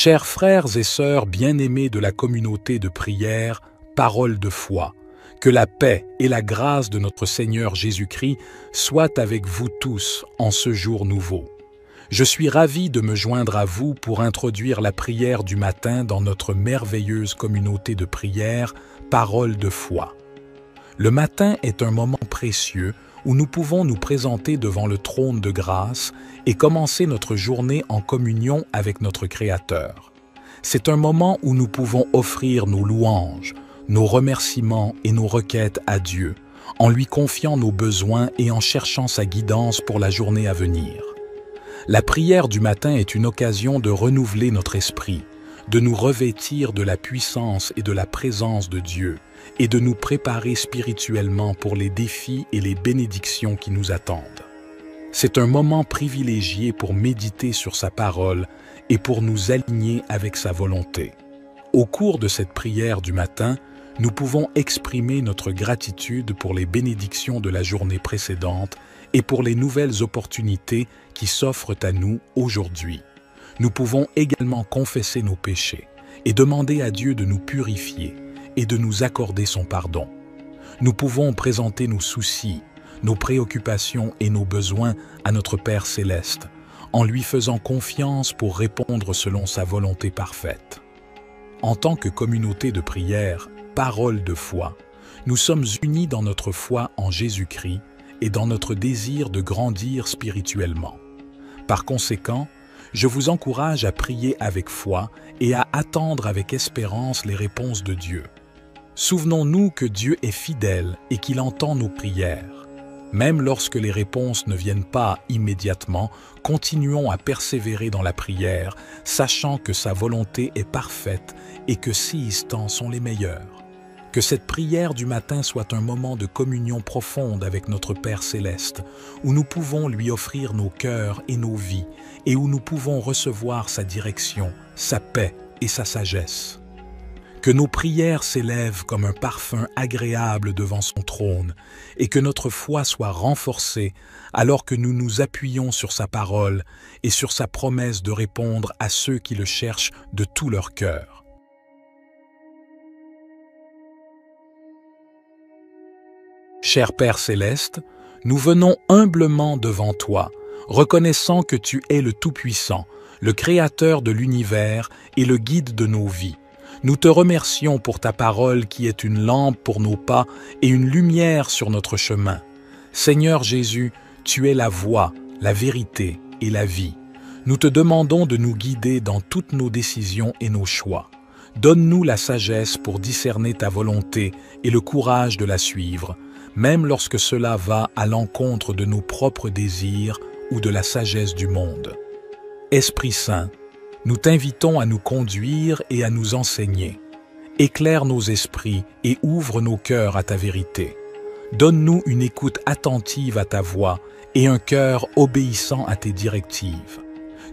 Chers frères et sœurs bien-aimés de la communauté de prière, Parole de foi, que la paix et la grâce de notre Seigneur Jésus-Christ soient avec vous tous en ce jour nouveau. Je suis ravi de me joindre à vous pour introduire la prière du matin dans notre merveilleuse communauté de prière, Parole de foi. Le matin est un moment précieux où nous pouvons nous présenter devant le trône de grâce et commencer notre journée en communion avec notre Créateur. C'est un moment où nous pouvons offrir nos louanges, nos remerciements et nos requêtes à Dieu, en lui confiant nos besoins et en cherchant sa guidance pour la journée à venir. La prière du matin est une occasion de renouveler notre esprit, de nous revêtir de la puissance et de la présence de Dieu, et de nous préparer spirituellement pour les défis et les bénédictions qui nous attendent. C'est un moment privilégié pour méditer sur sa parole et pour nous aligner avec sa volonté. Au cours de cette prière du matin, nous pouvons exprimer notre gratitude pour les bénédictions de la journée précédente et pour les nouvelles opportunités qui s'offrent à nous aujourd'hui. Nous pouvons également confesser nos péchés et demander à Dieu de nous purifier et de nous accorder son pardon. Nous pouvons présenter nos soucis, nos préoccupations et nos besoins à notre Père céleste, en lui faisant confiance pour répondre selon sa volonté parfaite. En tant que communauté de prière, Parole de foi, nous sommes unis dans notre foi en Jésus-Christ et dans notre désir de grandir spirituellement. Par conséquent, je vous encourage à prier avec foi et à attendre avec espérance les réponses de Dieu. Souvenons-nous que Dieu est fidèle et qu'il entend nos prières. Même lorsque les réponses ne viennent pas immédiatement, continuons à persévérer dans la prière, sachant que sa volonté est parfaite et que ses temps sont les meilleurs. Que cette prière du matin soit un moment de communion profonde avec notre Père céleste, où nous pouvons lui offrir nos cœurs et nos vies, et où nous pouvons recevoir sa direction, sa paix et sa sagesse. Que nos prières s'élèvent comme un parfum agréable devant son trône, et que notre foi soit renforcée alors que nous nous appuyons sur sa parole et sur sa promesse de répondre à ceux qui le cherchent de tout leur cœur. Cher Père céleste, nous venons humblement devant toi, reconnaissant que tu es le Tout-Puissant, le Créateur de l'univers et le guide de nos vies. Nous te remercions pour ta parole qui est une lampe pour nos pas et une lumière sur notre chemin. Seigneur Jésus, tu es la voie, la vérité et la vie. Nous te demandons de nous guider dans toutes nos décisions et nos choix. Donne-nous la sagesse pour discerner ta volonté et le courage de la suivre, même lorsque cela va à l'encontre de nos propres désirs ou de la sagesse du monde. Esprit Saint, nous t'invitons à nous conduire et à nous enseigner. Éclaire nos esprits et ouvre nos cœurs à ta vérité. Donne-nous une écoute attentive à ta voix et un cœur obéissant à tes directives.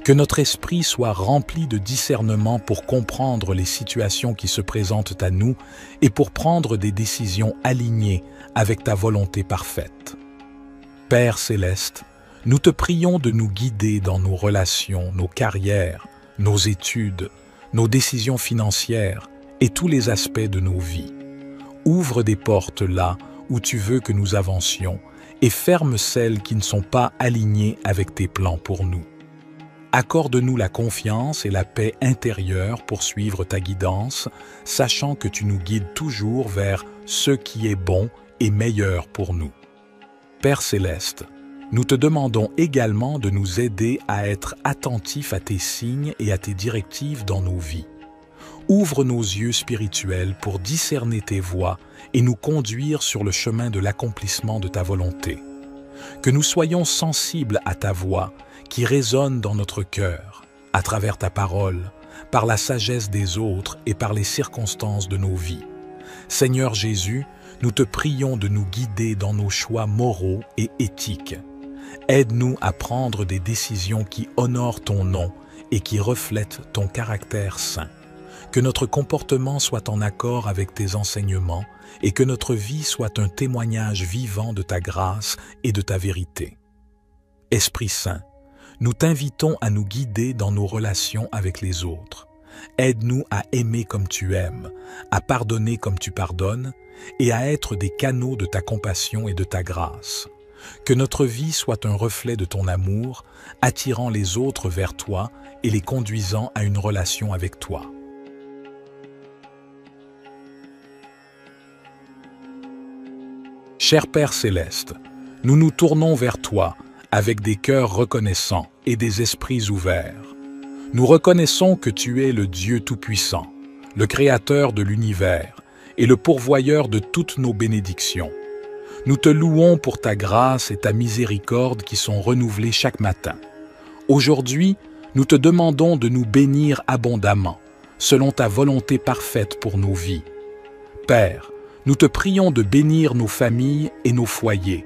Que notre esprit soit rempli de discernement pour comprendre les situations qui se présentent à nous et pour prendre des décisions alignées avec ta volonté parfaite. Père céleste, nous te prions de nous guider dans nos relations, nos carrières, nos études, nos décisions financières et tous les aspects de nos vies. Ouvre des portes là où tu veux que nous avancions et ferme celles qui ne sont pas alignées avec tes plans pour nous. Accorde-nous la confiance et la paix intérieure pour suivre ta guidance, sachant que tu nous guides toujours vers ce qui est bon et meilleur pour nous. Père céleste, nous te demandons également de nous aider à être attentifs à tes signes et à tes directives dans nos vies. Ouvre nos yeux spirituels pour discerner tes voies et nous conduire sur le chemin de l'accomplissement de ta volonté. Que nous soyons sensibles à ta voix qui résonne dans notre cœur, à travers ta parole, par la sagesse des autres et par les circonstances de nos vies. Seigneur Jésus, nous te prions de nous guider dans nos choix moraux et éthiques. Aide-nous à prendre des décisions qui honorent ton nom et qui reflètent ton caractère saint. Que notre comportement soit en accord avec tes enseignements et que notre vie soit un témoignage vivant de ta grâce et de ta vérité. Esprit Saint, nous t'invitons à nous guider dans nos relations avec les autres. Aide-nous à aimer comme tu aimes, à pardonner comme tu pardonnes, et à être des canaux de ta compassion et de ta grâce. Que notre vie soit un reflet de ton amour, attirant les autres vers toi et les conduisant à une relation avec toi. Cher Père Céleste, nous nous tournons vers toi avec des cœurs reconnaissants et des esprits ouverts. Nous reconnaissons que tu es le Dieu Tout-Puissant, le Créateur de l'univers et le pourvoyeur de toutes nos bénédictions. Nous te louons pour ta grâce et ta miséricorde qui sont renouvelées chaque matin. Aujourd'hui, nous te demandons de nous bénir abondamment, selon ta volonté parfaite pour nos vies. Père, nous te prions de bénir nos familles et nos foyers,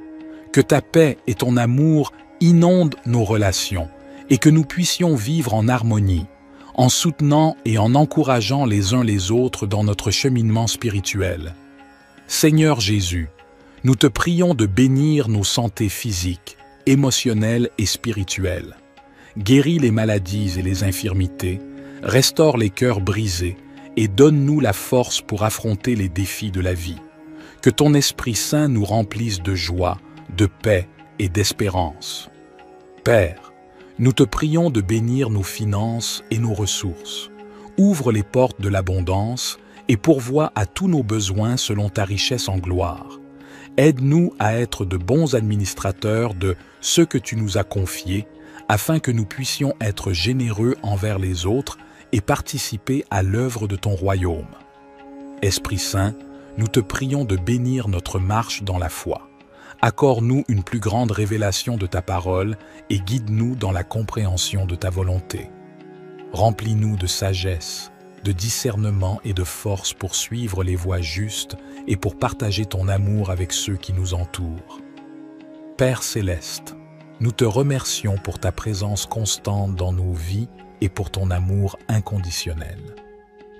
que ta paix et ton amour inondent nos relations et que nous puissions vivre en harmonie, en soutenant et en encourageant les uns les autres dans notre cheminement spirituel. Seigneur Jésus, nous te prions de bénir nos santé physiques, émotionnelles et spirituelles. Guéris les maladies et les infirmités, restaure les cœurs brisés et donne-nous la force pour affronter les défis de la vie. Que ton Esprit Saint nous remplisse de joie, de paix et d'espérance. Père, nous te prions de bénir nos finances et nos ressources. Ouvre les portes de l'abondance et pourvois à tous nos besoins selon ta richesse en gloire. Aide-nous à être de bons administrateurs de ce que tu nous as confié, afin que nous puissions être généreux envers les autres et participer à l'œuvre de ton royaume. Esprit Saint, nous te prions de bénir notre marche dans la foi. Accorde-nous une plus grande révélation de ta parole et guide-nous dans la compréhension de ta volonté. Remplis-nous de sagesse, de discernement et de force pour suivre les voies justes et pour partager ton amour avec ceux qui nous entourent. Père Céleste, nous te remercions pour ta présence constante dans nos vies et pour ton amour inconditionnel.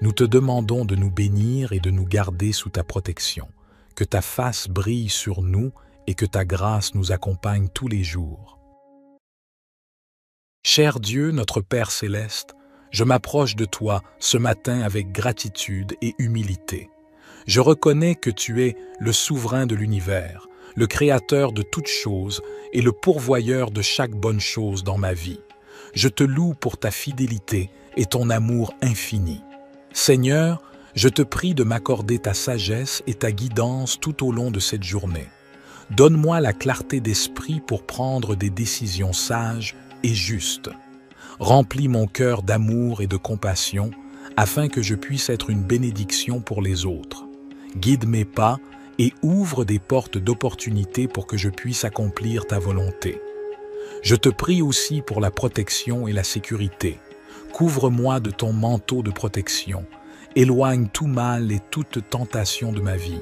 Nous te demandons de nous bénir et de nous garder sous ta protection, que ta face brille sur nous et que ta grâce nous accompagne tous les jours. Cher Dieu, notre Père Céleste, je m'approche de toi ce matin avec gratitude et humilité. Je reconnais que tu es le souverain de l'univers, le créateur de toutes choses et le pourvoyeur de chaque bonne chose dans ma vie. Je te loue pour ta fidélité et ton amour infini. Seigneur, je te prie de m'accorder ta sagesse et ta guidance tout au long de cette journée. Donne-moi la clarté d'esprit pour prendre des décisions sages et justes. Remplis mon cœur d'amour et de compassion afin que je puisse être une bénédiction pour les autres. Guide mes pas et ouvre des portes d'opportunité pour que je puisse accomplir ta volonté. Je te prie aussi pour la protection et la sécurité. Couvre-moi de ton manteau de protection. Éloigne tout mal et toute tentation de ma vie.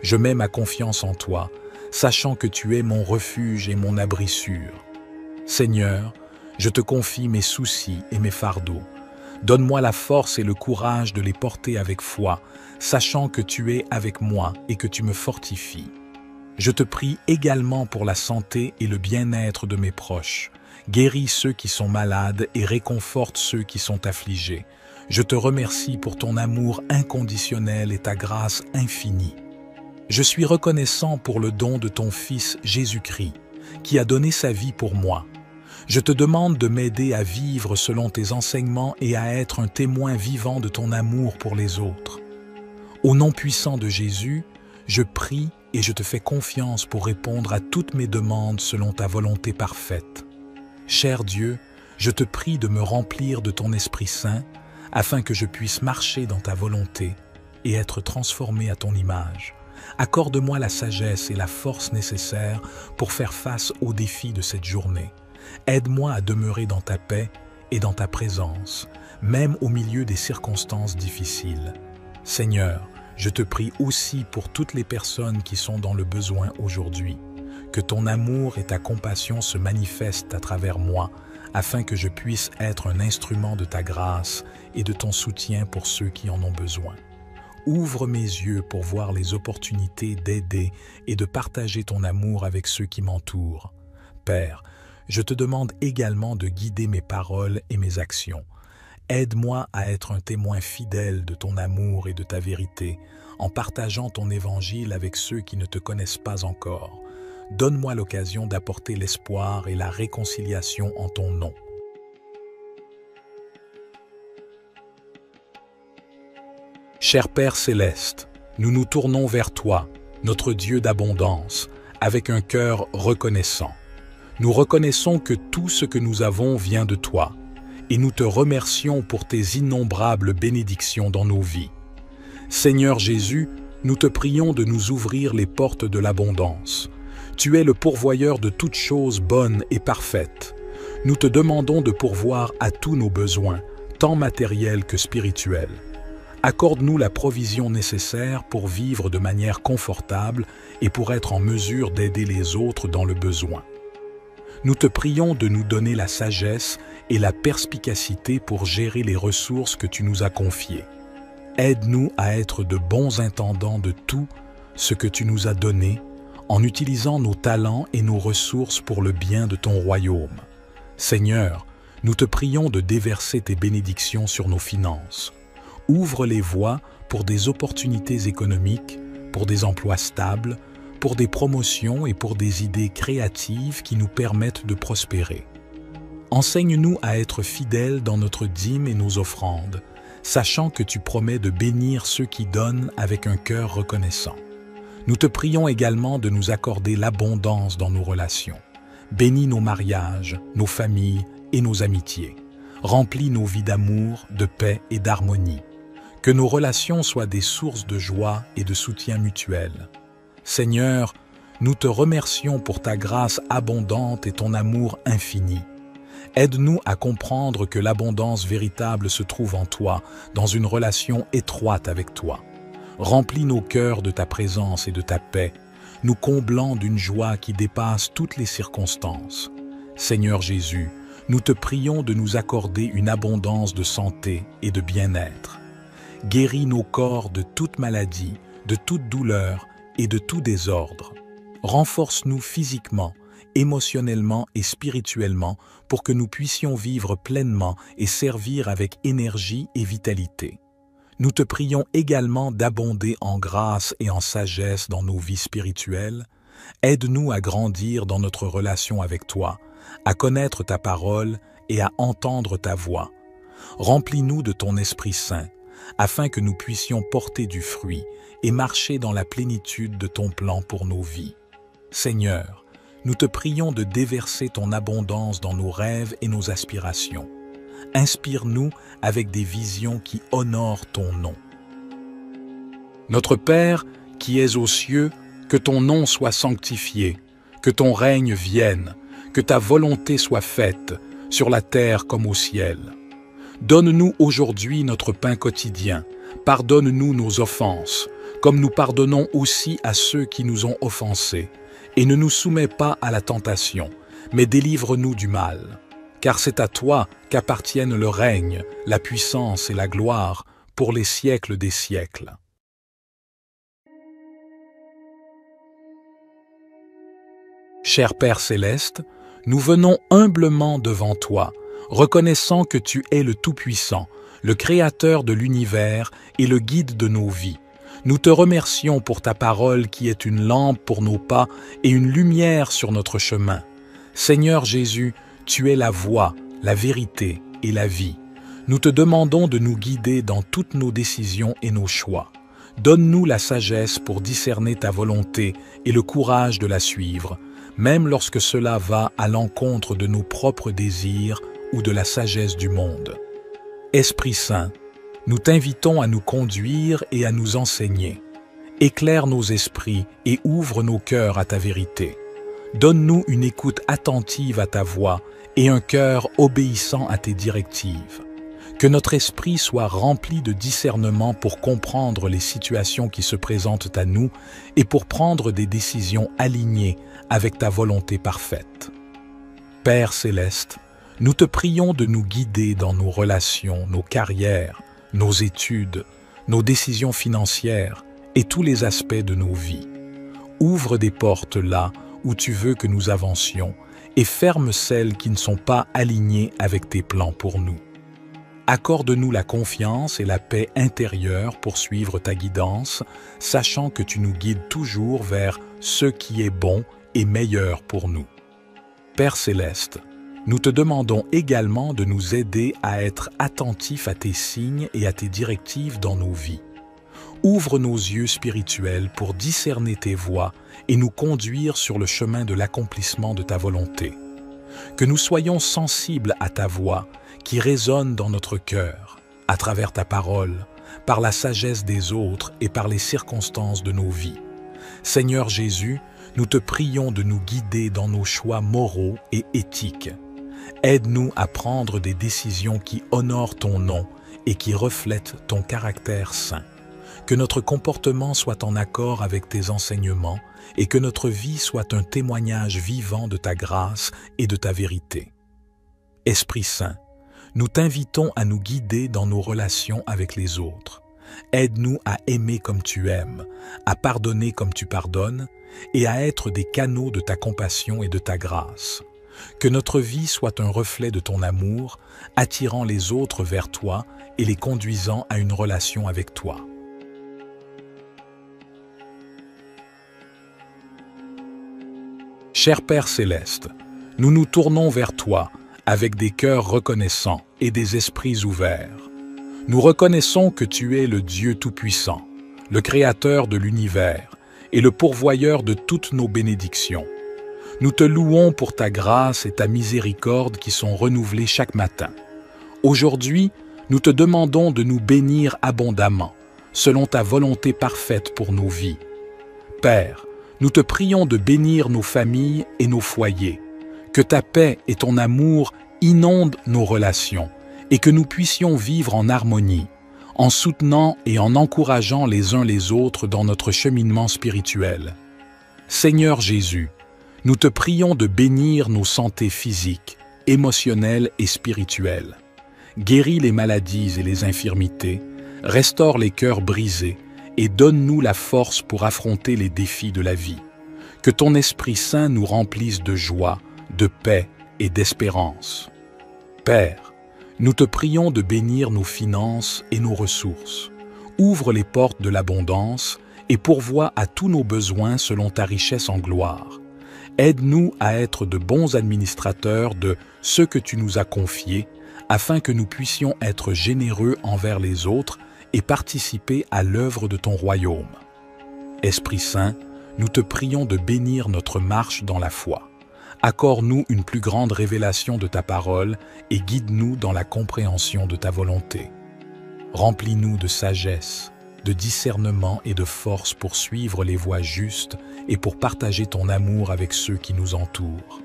Je mets ma confiance en toi, sachant que tu es mon refuge et mon abri sûr. Seigneur, je te confie mes soucis et mes fardeaux. Donne-moi la force et le courage de les porter avec foi, sachant que tu es avec moi et que tu me fortifies. Je te prie également pour la santé et le bien-être de mes proches. Guéris ceux qui sont malades et réconforte ceux qui sont affligés. Je te remercie pour ton amour inconditionnel et ta grâce infinie. Je suis reconnaissant pour le don de ton Fils Jésus-Christ, qui a donné sa vie pour moi. Je te demande de m'aider à vivre selon tes enseignements et à être un témoin vivant de ton amour pour les autres. Au nom puissant de Jésus, je prie et je te fais confiance pour répondre à toutes mes demandes selon ta volonté parfaite. Cher Dieu, je te prie de me remplir de ton Esprit Saint afin que je puisse marcher dans ta volonté et être transformé à ton image. Accorde-moi la sagesse et la force nécessaires pour faire face aux défis de cette journée. Aide-moi à demeurer dans ta paix et dans ta présence, même au milieu des circonstances difficiles. Seigneur, je te prie aussi pour toutes les personnes qui sont dans le besoin aujourd'hui. Que ton amour et ta compassion se manifestent à travers moi, afin que je puisse être un instrument de ta grâce et de ton soutien pour ceux qui en ont besoin. Ouvre mes yeux pour voir les opportunités d'aider et de partager ton amour avec ceux qui m'entourent. Père, je te demande également de guider mes paroles et mes actions. Aide-moi à être un témoin fidèle de ton amour et de ta vérité, en partageant ton évangile avec ceux qui ne te connaissent pas encore. Donne-moi l'occasion d'apporter l'espoir et la réconciliation en ton nom. Cher Père céleste, nous nous tournons vers toi, notre Dieu d'abondance, avec un cœur reconnaissant. Nous reconnaissons que tout ce que nous avons vient de toi, et nous te remercions pour tes innombrables bénédictions dans nos vies. Seigneur Jésus, nous te prions de nous ouvrir les portes de l'abondance. Tu es le pourvoyeur de toutes choses bonnes et parfaites. Nous te demandons de pourvoir à tous nos besoins, tant matériels que spirituels. Accorde-nous la provision nécessaire pour vivre de manière confortable et pour être en mesure d'aider les autres dans le besoin. Nous te prions de nous donner la sagesse et la perspicacité pour gérer les ressources que tu nous as confiées. Aide-nous à être de bons intendants de tout ce que tu nous as donné, en utilisant nos talents et nos ressources pour le bien de ton royaume. Seigneur, nous te prions de déverser tes bénédictions sur nos finances. Ouvre les voies pour des opportunités économiques, pour des emplois stables, pour des promotions et pour des idées créatives qui nous permettent de prospérer. Enseigne-nous à être fidèles dans notre dîme et nos offrandes, sachant que tu promets de bénir ceux qui donnent avec un cœur reconnaissant. Nous te prions également de nous accorder l'abondance dans nos relations. Bénis nos mariages, nos familles et nos amitiés. Remplis nos vies d'amour, de paix et d'harmonie. Que nos relations soient des sources de joie et de soutien mutuel. Seigneur, nous te remercions pour ta grâce abondante et ton amour infini. Aide-nous à comprendre que l'abondance véritable se trouve en toi, dans une relation étroite avec toi. Remplis nos cœurs de ta présence et de ta paix, nous comblant d'une joie qui dépasse toutes les circonstances. Seigneur Jésus, nous te prions de nous accorder une abondance de santé et de bien-être. Guéris nos corps de toute maladie, de toute douleur et de tout désordre. Renforce-nous physiquement, émotionnellement et spirituellement pour que nous puissions vivre pleinement et servir avec énergie et vitalité. Nous te prions également d'abonder en grâce et en sagesse dans nos vies spirituelles. Aide-nous à grandir dans notre relation avec toi, à connaître ta parole et à entendre ta voix. Remplis-nous de ton Esprit Saint, afin que nous puissions porter du fruit et marcher dans la plénitude de ton plan pour nos vies. Seigneur, nous te prions de déverser ton abondance dans nos rêves et nos aspirations. Inspire-nous avec des visions qui honorent ton nom. Notre Père, qui es aux cieux, que ton nom soit sanctifié, que ton règne vienne, que ta volonté soit faite, sur la terre comme au ciel. Donne-nous aujourd'hui notre pain quotidien, pardonne-nous nos offenses, comme nous pardonnons aussi à ceux qui nous ont offensés, et ne nous soumets pas à la tentation, mais délivre-nous du mal. Car c'est à toi qu'appartiennent le règne, la puissance et la gloire pour les siècles des siècles. Cher Père céleste, nous venons humblement devant toi, reconnaissant que tu es le Tout-Puissant, le Créateur de l'univers et le guide de nos vies. Nous te remercions pour ta parole qui est une lampe pour nos pas et une lumière sur notre chemin. Seigneur Jésus, tu es la voie, la vérité et la vie. Nous te demandons de nous guider dans toutes nos décisions et nos choix. Donne-nous la sagesse pour discerner ta volonté et le courage de la suivre, même lorsque cela va à l'encontre de nos propres désirs ou de la sagesse du monde. Esprit Saint, nous t'invitons à nous conduire et à nous enseigner. Éclaire nos esprits et ouvre nos cœurs à ta vérité. Donne-nous une écoute attentive à ta voix et un cœur obéissant à tes directives. Que notre esprit soit rempli de discernement pour comprendre les situations qui se présentent à nous et pour prendre des décisions alignées avec ta volonté parfaite. Père céleste, nous te prions de nous guider dans nos relations, nos carrières, nos études, nos décisions financières et tous les aspects de nos vies. Ouvre des portes là où tu veux que nous avancions et ferme celles qui ne sont pas alignées avec tes plans pour nous. Accorde-nous la confiance et la paix intérieure pour suivre ta guidance, sachant que tu nous guides toujours vers ce qui est bon et meilleur pour nous. Père céleste, nous te demandons également de nous aider à être attentifs à tes signes et à tes directives dans nos vies. Ouvre nos yeux spirituels pour discerner tes voies et nous conduire sur le chemin de l'accomplissement de ta volonté. Que nous soyons sensibles à ta voix qui résonne dans notre cœur, à travers ta parole, par la sagesse des autres et par les circonstances de nos vies. Seigneur Jésus, nous te prions de nous guider dans nos choix moraux et éthiques. Aide-nous à prendre des décisions qui honorent ton nom et qui reflètent ton caractère saint. Que notre comportement soit en accord avec tes enseignements et que notre vie soit un témoignage vivant de ta grâce et de ta vérité. Esprit Saint, nous t'invitons à nous guider dans nos relations avec les autres. Aide-nous à aimer comme tu aimes, à pardonner comme tu pardonnes et à être des canaux de ta compassion et de ta grâce. Que notre vie soit un reflet de ton amour, attirant les autres vers toi et les conduisant à une relation avec toi. Cher Père céleste, nous nous tournons vers toi avec des cœurs reconnaissants et des esprits ouverts. Nous reconnaissons que tu es le Dieu Tout-Puissant, le Créateur de l'univers et le pourvoyeur de toutes nos bénédictions. Nous te louons pour ta grâce et ta miséricorde qui sont renouvelées chaque matin. Aujourd'hui, nous te demandons de nous bénir abondamment, selon ta volonté parfaite pour nos vies. Père, nous te prions de bénir nos familles et nos foyers, que ta paix et ton amour inondent nos relations et que nous puissions vivre en harmonie, en soutenant et en encourageant les uns les autres dans notre cheminement spirituel. Seigneur Jésus, nous te prions de bénir nos santé physiques, émotionnelles et spirituelles. Guéris les maladies et les infirmités, restaure les cœurs brisés et donne-nous la force pour affronter les défis de la vie. Que ton Esprit Saint nous remplisse de joie, de paix et d'espérance. Père, nous te prions de bénir nos finances et nos ressources. Ouvre les portes de l'abondance et pourvois à tous nos besoins selon ta richesse en gloire. Aide-nous à être de bons administrateurs de ce que tu nous as confié, afin que nous puissions être généreux envers les autres et participer à l'œuvre de ton royaume. Esprit Saint, nous te prions de bénir notre marche dans la foi. Accorde-nous une plus grande révélation de ta parole et guide-nous dans la compréhension de ta volonté. Remplis-nous de sagesse, de discernement et de force pour suivre les voies justes et pour partager ton amour avec ceux qui nous entourent.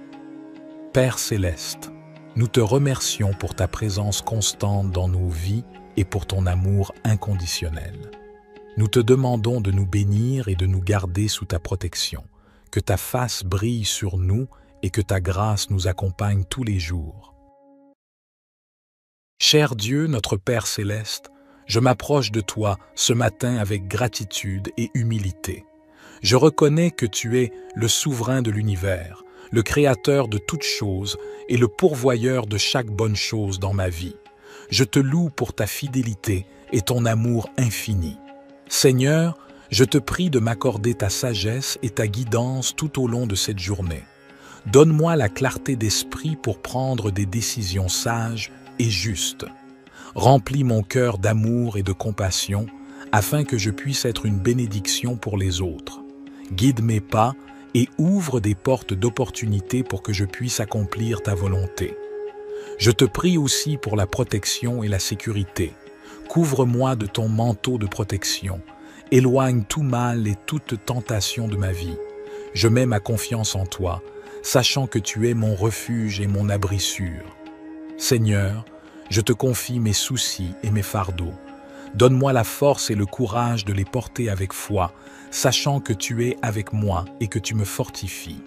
Père céleste, nous te remercions pour ta présence constante dans nos vies et pour ton amour inconditionnel. Nous te demandons de nous bénir et de nous garder sous ta protection, que ta face brille sur nous et que ta grâce nous accompagne tous les jours. Cher Dieu, notre Père céleste, je m'approche de toi ce matin avec gratitude et humilité. Je reconnais que tu es le souverain de l'univers, le créateur de toutes choses et le pourvoyeur de chaque bonne chose dans ma vie. Je te loue pour ta fidélité et ton amour infini. Seigneur, je te prie de m'accorder ta sagesse et ta guidance tout au long de cette journée. Donne-moi la clarté d'esprit pour prendre des décisions sages et justes. Remplis mon cœur d'amour et de compassion afin que je puisse être une bénédiction pour les autres. Guide mes pas et ouvre des portes d'opportunité pour que je puisse accomplir ta volonté. Je te prie aussi pour la protection et la sécurité. Couvre-moi de ton manteau de protection. Éloigne tout mal et toute tentation de ma vie. Je mets ma confiance en toi, sachant que tu es mon refuge et mon abri sûr. Seigneur, je te confie mes soucis et mes fardeaux. Donne-moi la force et le courage de les porter avec foi, sachant que tu es avec moi et que tu me fortifies.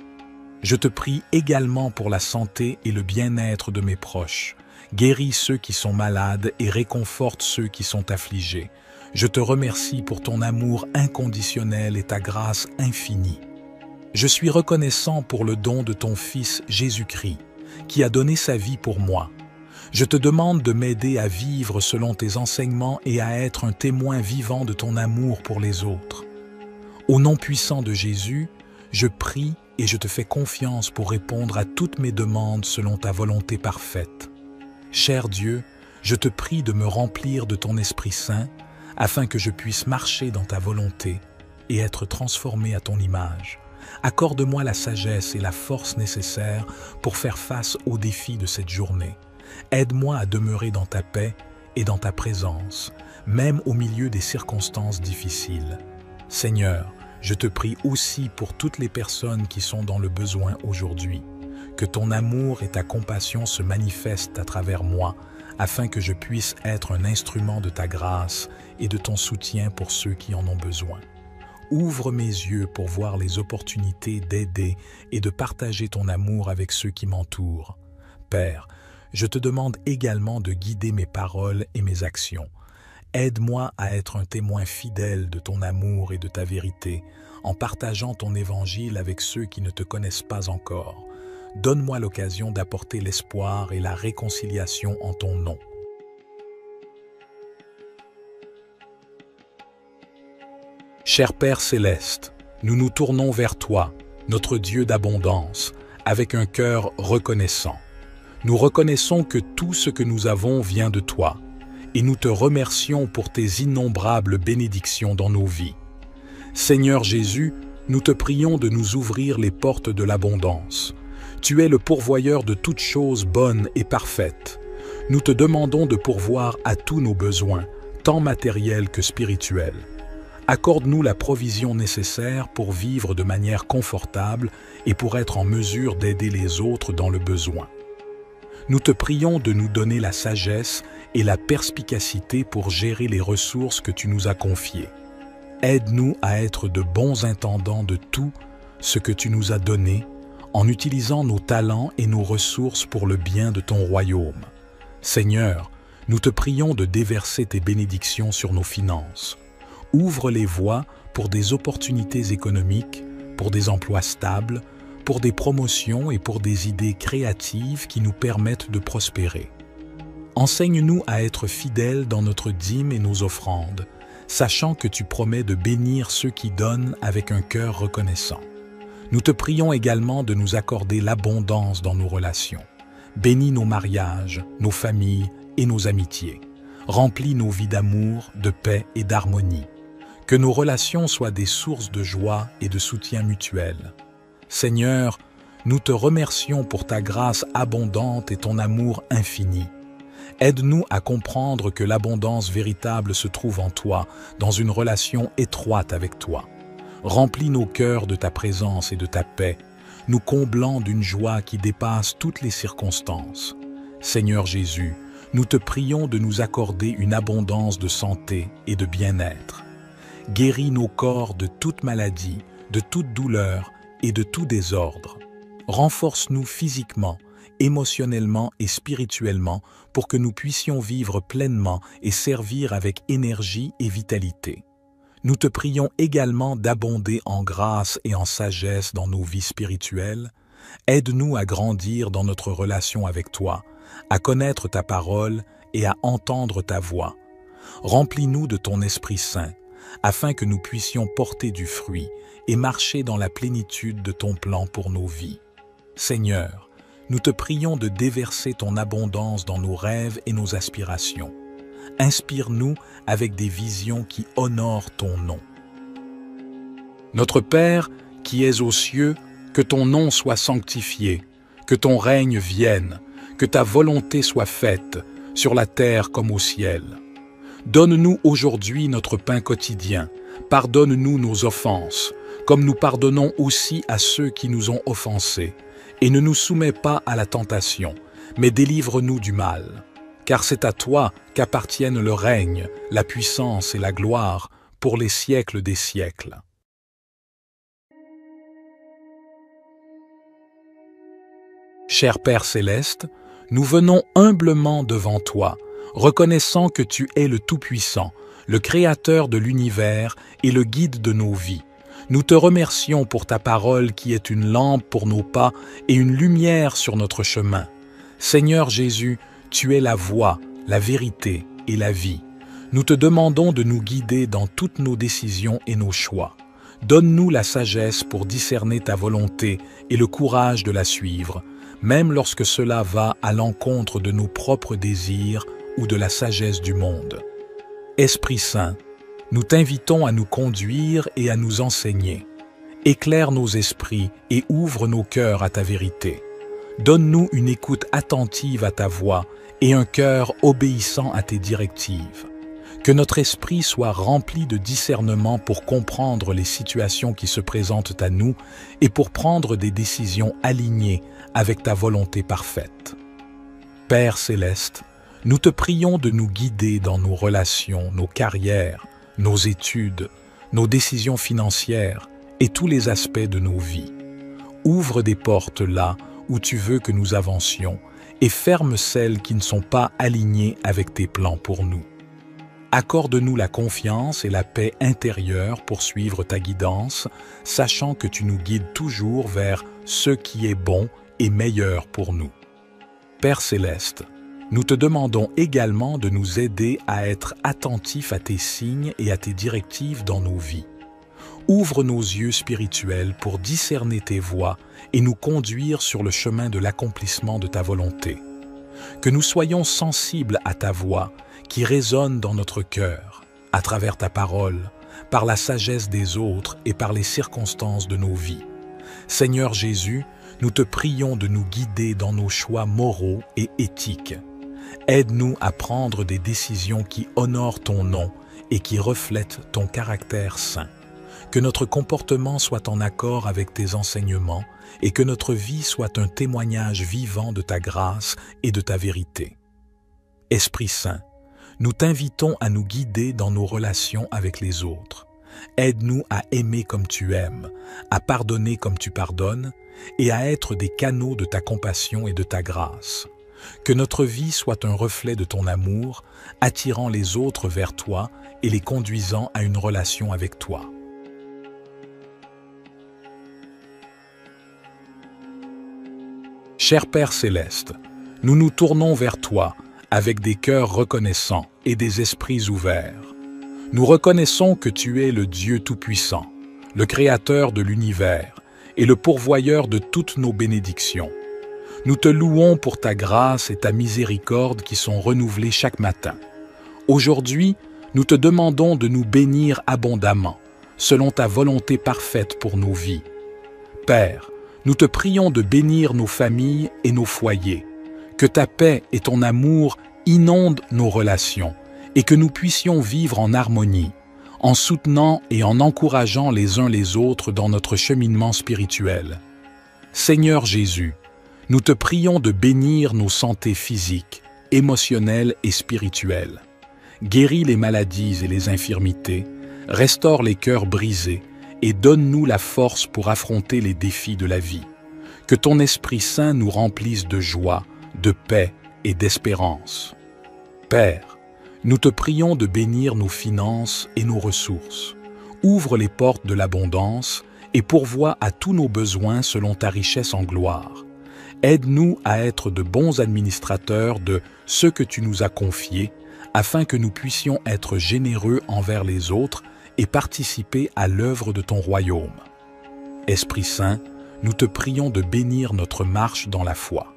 Je te prie également pour la santé et le bien-être de mes proches. Guéris ceux qui sont malades et réconforte ceux qui sont affligés. Je te remercie pour ton amour inconditionnel et ta grâce infinie. Je suis reconnaissant pour le don de ton Fils Jésus-Christ, qui a donné sa vie pour moi. Je te demande de m'aider à vivre selon tes enseignements et à être un témoin vivant de ton amour pour les autres. Au nom puissant de Jésus, je prie et je te fais confiance pour répondre à toutes mes demandes selon ta volonté parfaite. Cher Dieu, je te prie de me remplir de ton Esprit Saint afin que je puisse marcher dans ta volonté et être transformé à ton image. Accorde-moi la sagesse et la force nécessaires pour faire face aux défis de cette journée. Aide-moi à demeurer dans ta paix et dans ta présence, même au milieu des circonstances difficiles. Seigneur, je te prie aussi pour toutes les personnes qui sont dans le besoin aujourd'hui. Que ton amour et ta compassion se manifestent à travers moi, afin que je puisse être un instrument de ta grâce et de ton soutien pour ceux qui en ont besoin. Ouvre mes yeux pour voir les opportunités d'aider et de partager ton amour avec ceux qui m'entourent. Père, je te demande également de guider mes paroles et mes actions. Aide-moi à être un témoin fidèle de ton amour et de ta vérité, en partageant ton évangile avec ceux qui ne te connaissent pas encore. Donne-moi l'occasion d'apporter l'espoir et la réconciliation en ton nom. Cher Père céleste, nous nous tournons vers toi, notre Dieu d'abondance, avec un cœur reconnaissant. Nous reconnaissons que tout ce que nous avons vient de toi, et nous te remercions pour tes innombrables bénédictions dans nos vies. Seigneur Jésus, nous te prions de nous ouvrir les portes de l'abondance. Tu es le pourvoyeur de toutes choses bonnes et parfaites. Nous te demandons de pourvoir à tous nos besoins, tant matériels que spirituels. Accorde-nous la provision nécessaire pour vivre de manière confortable et pour être en mesure d'aider les autres dans le besoin. Nous te prions de nous donner la sagesse et la perspicacité pour gérer les ressources que tu nous as confiées. Aide-nous à être de bons intendants de tout ce que tu nous as donné, en utilisant nos talents et nos ressources pour le bien de ton royaume. Seigneur, nous te prions de déverser tes bénédictions sur nos finances. Ouvre les voies pour des opportunités économiques, pour des emplois stables, pour des promotions et pour des idées créatives qui nous permettent de prospérer. Enseigne-nous à être fidèles dans notre dîme et nos offrandes, sachant que tu promets de bénir ceux qui donnent avec un cœur reconnaissant. Nous te prions également de nous accorder l'abondance dans nos relations. Bénis nos mariages, nos familles et nos amitiés. Remplis nos vies d'amour, de paix et d'harmonie. Que nos relations soient des sources de joie et de soutien mutuel. Seigneur, nous te remercions pour ta grâce abondante et ton amour infini. Aide-nous à comprendre que l'abondance véritable se trouve en toi, dans une relation étroite avec toi. Remplis nos cœurs de ta présence et de ta paix, nous comblant d'une joie qui dépasse toutes les circonstances. Seigneur Jésus, nous te prions de nous accorder une abondance de santé et de bien-être. Guéris nos corps de toute maladie, de toute douleur et de tout désordre. Renforce-nous physiquement, émotionnellement et spirituellement pour que nous puissions vivre pleinement et servir avec énergie et vitalité. Nous te prions également d'abonder en grâce et en sagesse dans nos vies spirituelles. Aide-nous à grandir dans notre relation avec toi, à connaître ta parole et à entendre ta voix. Remplis-nous de ton Esprit Saint, afin que nous puissions porter du fruit et marcher dans la plénitude de ton plan pour nos vies. Seigneur, nous te prions de déverser ton abondance dans nos rêves et nos aspirations. Inspire-nous avec des visions qui honorent ton nom. Notre Père, qui es aux cieux, que ton nom soit sanctifié, que ton règne vienne, que ta volonté soit faite, sur la terre comme au ciel. Donne-nous aujourd'hui notre pain quotidien, pardonne-nous nos offenses, comme nous pardonnons aussi à ceux qui nous ont offensés, et ne nous soumets pas à la tentation, mais délivre-nous du mal. Car c'est à toi qu'appartiennent le règne, la puissance et la gloire pour les siècles des siècles. Cher Père céleste, nous venons humblement devant toi, reconnaissant que tu es le Tout-Puissant, le Créateur de l'univers et le guide de nos vies. Nous te remercions pour ta parole qui est une lampe pour nos pas et une lumière sur notre chemin. Seigneur Jésus, Tu es la voie, la vérité et la vie. Nous te demandons de nous guider dans toutes nos décisions et nos choix. Donne-nous la sagesse pour discerner ta volonté et le courage de la suivre, même lorsque cela va à l'encontre de nos propres désirs ou de la sagesse du monde. Esprit Saint, nous t'invitons à nous conduire et à nous enseigner. Éclaire nos esprits et ouvre nos cœurs à ta vérité. Donne-nous une écoute attentive à ta voix et un cœur obéissant à tes directives. Que notre esprit soit rempli de discernement pour comprendre les situations qui se présentent à nous et pour prendre des décisions alignées avec ta volonté parfaite. Père céleste, nous te prions de nous guider dans nos relations, nos carrières, nos études, nos décisions financières et tous les aspects de nos vies. Ouvre des portes là où tu veux que nous avancions et ferme celles qui ne sont pas alignées avec tes plans pour nous. Accorde-nous la confiance et la paix intérieure pour suivre ta guidance, sachant que tu nous guides toujours vers ce qui est bon et meilleur pour nous. Père céleste, nous te demandons également de nous aider à être attentifs à tes signes et à tes directives dans nos vies. Ouvre nos yeux spirituels pour discerner tes voies et nous conduire sur le chemin de l'accomplissement de ta volonté. Que nous soyons sensibles à ta voix qui résonne dans notre cœur, à travers ta parole, par la sagesse des autres et par les circonstances de nos vies. Seigneur Jésus, nous te prions de nous guider dans nos choix moraux et éthiques. Aide-nous à prendre des décisions qui honorent ton nom et qui reflètent ton caractère saint. Que notre comportement soit en accord avec tes enseignements et que notre vie soit un témoignage vivant de ta grâce et de ta vérité. Esprit Saint, nous t'invitons à nous guider dans nos relations avec les autres. Aide-nous à aimer comme tu aimes, à pardonner comme tu pardonnes et à être des canaux de ta compassion et de ta grâce. Que notre vie soit un reflet de ton amour, attirant les autres vers toi et les conduisant à une relation avec toi. Cher Père céleste, nous nous tournons vers toi avec des cœurs reconnaissants et des esprits ouverts. Nous reconnaissons que tu es le Dieu Tout-Puissant, le Créateur de l'univers et le pourvoyeur de toutes nos bénédictions. Nous te louons pour ta grâce et ta miséricorde qui sont renouvelées chaque matin. Aujourd'hui, nous te demandons de nous bénir abondamment, selon ta volonté parfaite pour nos vies. Père, nous te prions de bénir nos familles et nos foyers, que ta paix et ton amour inondent nos relations et que nous puissions vivre en harmonie, en soutenant et en encourageant les uns les autres dans notre cheminement spirituel. Seigneur Jésus, nous te prions de bénir nos santé physiques, émotionnelles et spirituelles. Guéris les maladies et les infirmités, restaure les cœurs brisés et donne-nous la force pour affronter les défis de la vie. Que ton Esprit Saint nous remplisse de joie, de paix et d'espérance. Père, nous te prions de bénir nos finances et nos ressources. Ouvre les portes de l'abondance et pourvois à tous nos besoins selon ta richesse en gloire. Aide-nous à être de bons administrateurs de ce que tu nous as confié, afin que nous puissions être généreux envers les autres et participer à l'œuvre de ton royaume. Esprit Saint, nous te prions de bénir notre marche dans la foi.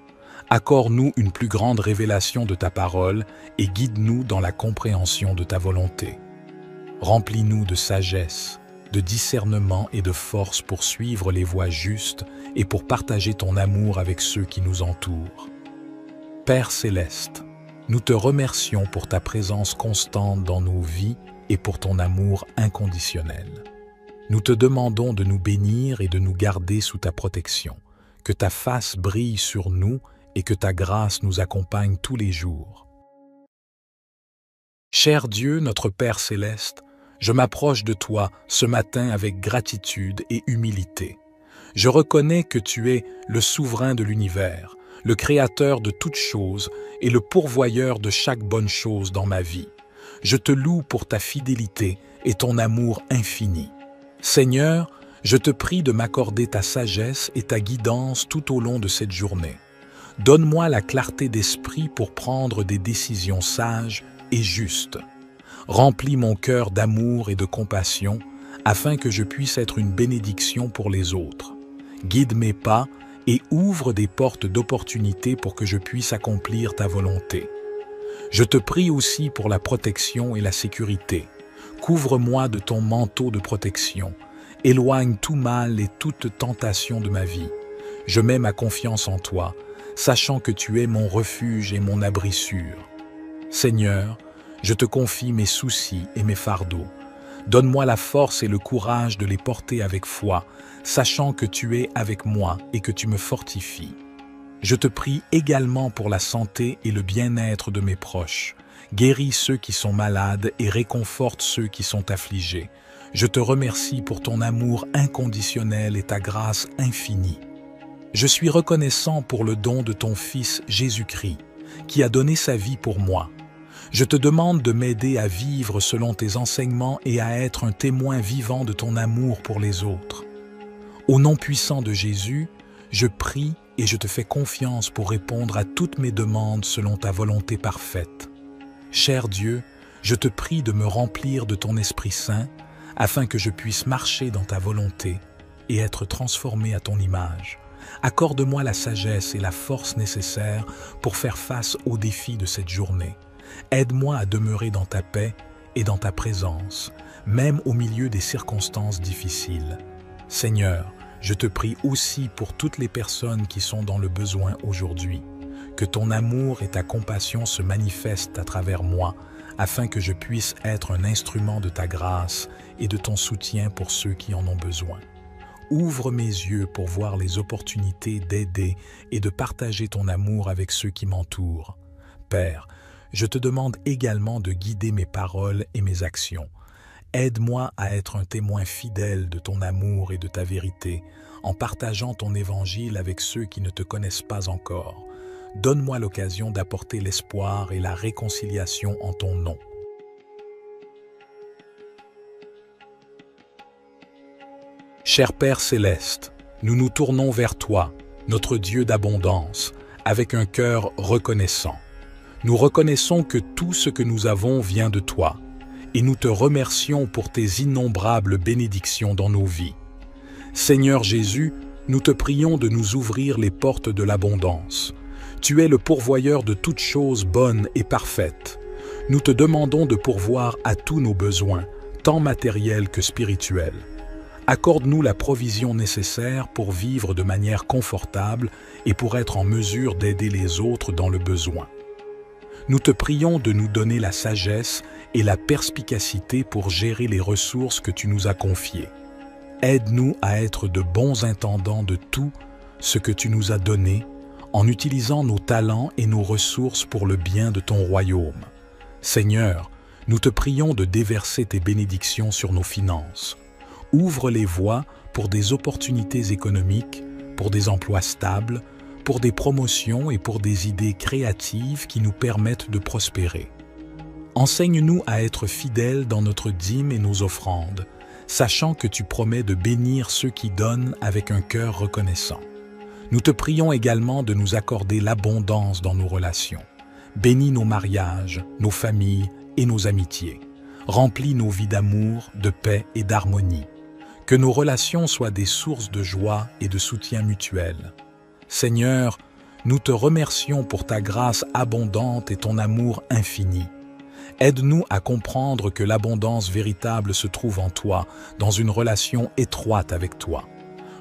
Accorde-nous une plus grande révélation de ta parole et guide-nous dans la compréhension de ta volonté. Remplis-nous de sagesse, de discernement et de force pour suivre les voies justes et pour partager ton amour avec ceux qui nous entourent. Père céleste, nous te remercions pour ta présence constante dans nos vies et pour ton amour inconditionnel. Nous te demandons de nous bénir et de nous garder sous ta protection, que ta face brille sur nous et que ta grâce nous accompagne tous les jours. Cher Dieu, notre Père céleste, je m'approche de toi ce matin avec gratitude et humilité. Je reconnais que tu es le souverain de l'univers, le créateur de toutes choses et le pourvoyeur de chaque bonne chose dans ma vie. Je te loue pour ta fidélité et ton amour infini. Seigneur, je te prie de m'accorder ta sagesse et ta guidance tout au long de cette journée. Donne-moi la clarté d'esprit pour prendre des décisions sages et justes. Remplis mon cœur d'amour et de compassion afin que je puisse être une bénédiction pour les autres. Guide mes pas et ouvre des portes d'opportunité pour que je puisse accomplir ta volonté. Je te prie aussi pour la protection et la sécurité. Couvre-moi de ton manteau de protection. Éloigne tout mal et toute tentation de ma vie. Je mets ma confiance en toi, sachant que tu es mon refuge et mon abri sûr. Seigneur, je te confie mes soucis et mes fardeaux. Donne-moi la force et le courage de les porter avec foi, sachant que tu es avec moi et que tu me fortifies. Je te prie également pour la santé et le bien-être de mes proches. Guéris ceux qui sont malades et réconforte ceux qui sont affligés. Je te remercie pour ton amour inconditionnel et ta grâce infinie. Je suis reconnaissant pour le don de ton Fils Jésus-Christ, qui a donné sa vie pour moi. Je te demande de m'aider à vivre selon tes enseignements et à être un témoin vivant de ton amour pour les autres. Au nom puissant de Jésus, je prie et je te fais confiance pour répondre à toutes mes demandes selon ta volonté parfaite. Cher Dieu, je te prie de me remplir de ton Esprit Saint afin que je puisse marcher dans ta volonté et être transformé à ton image. Accorde-moi la sagesse et la force nécessaires pour faire face aux défis de cette journée. Aide-moi à demeurer dans ta paix et dans ta présence, même au milieu des circonstances difficiles. Seigneur, je te prie aussi pour toutes les personnes qui sont dans le besoin aujourd'hui. Que ton amour et ta compassion se manifestent à travers moi, afin que je puisse être un instrument de ta grâce et de ton soutien pour ceux qui en ont besoin. Ouvre mes yeux pour voir les opportunités d'aider et de partager ton amour avec ceux qui m'entourent. Père, je te demande également de guider mes paroles et mes actions. Aide-moi à être un témoin fidèle de ton amour et de ta vérité, en partageant ton évangile avec ceux qui ne te connaissent pas encore. Donne-moi l'occasion d'apporter l'espoir et la réconciliation en ton nom. Cher Père céleste, nous nous tournons vers toi, notre Dieu d'abondance, avec un cœur reconnaissant. Nous reconnaissons que tout ce que nous avons vient de toi, et nous te remercions pour tes innombrables bénédictions dans nos vies. Seigneur Jésus, nous te prions de nous ouvrir les portes de l'abondance. Tu es le pourvoyeur de toutes choses bonnes et parfaites. Nous te demandons de pourvoir à tous nos besoins, tant matériels que spirituels. Accorde-nous la provision nécessaire pour vivre de manière confortable et pour être en mesure d'aider les autres dans le besoin. Nous te prions de nous donner la sagesse et la perspicacité pour gérer les ressources que tu nous as confiées. Aide-nous à être de bons intendants de tout ce que tu nous as donné, en utilisant nos talents et nos ressources pour le bien de ton royaume. Seigneur, nous te prions de déverser tes bénédictions sur nos finances. Ouvre les voies pour des opportunités économiques, pour des emplois stables, pour des promotions et pour des idées créatives qui nous permettent de prospérer. Enseigne-nous à être fidèles dans notre dîme et nos offrandes, sachant que tu promets de bénir ceux qui donnent avec un cœur reconnaissant. Nous te prions également de nous accorder l'abondance dans nos relations. Bénis nos mariages, nos familles et nos amitiés. Remplis nos vies d'amour, de paix et d'harmonie. Que nos relations soient des sources de joie et de soutien mutuel. Seigneur, nous te remercions pour ta grâce abondante et ton amour infini. Aide-nous à comprendre que l'abondance véritable se trouve en toi, dans une relation étroite avec toi.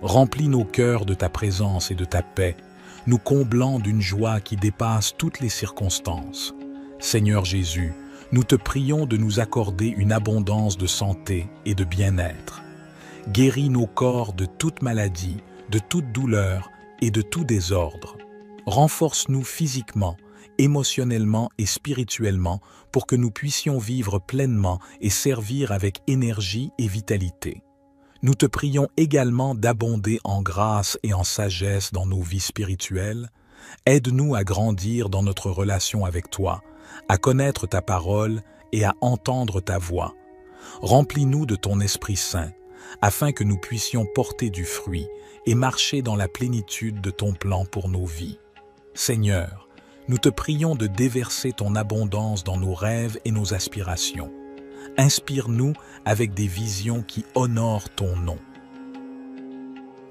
Remplis nos cœurs de ta présence et de ta paix, nous comblant d'une joie qui dépasse toutes les circonstances. Seigneur Jésus, nous te prions de nous accorder une abondance de santé et de bien-être. Guéris nos corps de toute maladie, de toute douleur et de tout désordre. Renforce-nous physiquement, émotionnellement et spirituellement pour que nous puissions vivre pleinement et servir avec énergie et vitalité. Nous te prions également d'abonder en grâce et en sagesse dans nos vies spirituelles. Aide-nous à grandir dans notre relation avec toi, à connaître ta parole et à entendre ta voix. Remplis-nous de ton Esprit Saint, afin que nous puissions porter du fruit et marcher dans la plénitude de ton plan pour nos vies. Seigneur, nous te prions de déverser ton abondance dans nos rêves et nos aspirations. Inspire-nous avec des visions qui honorent ton nom.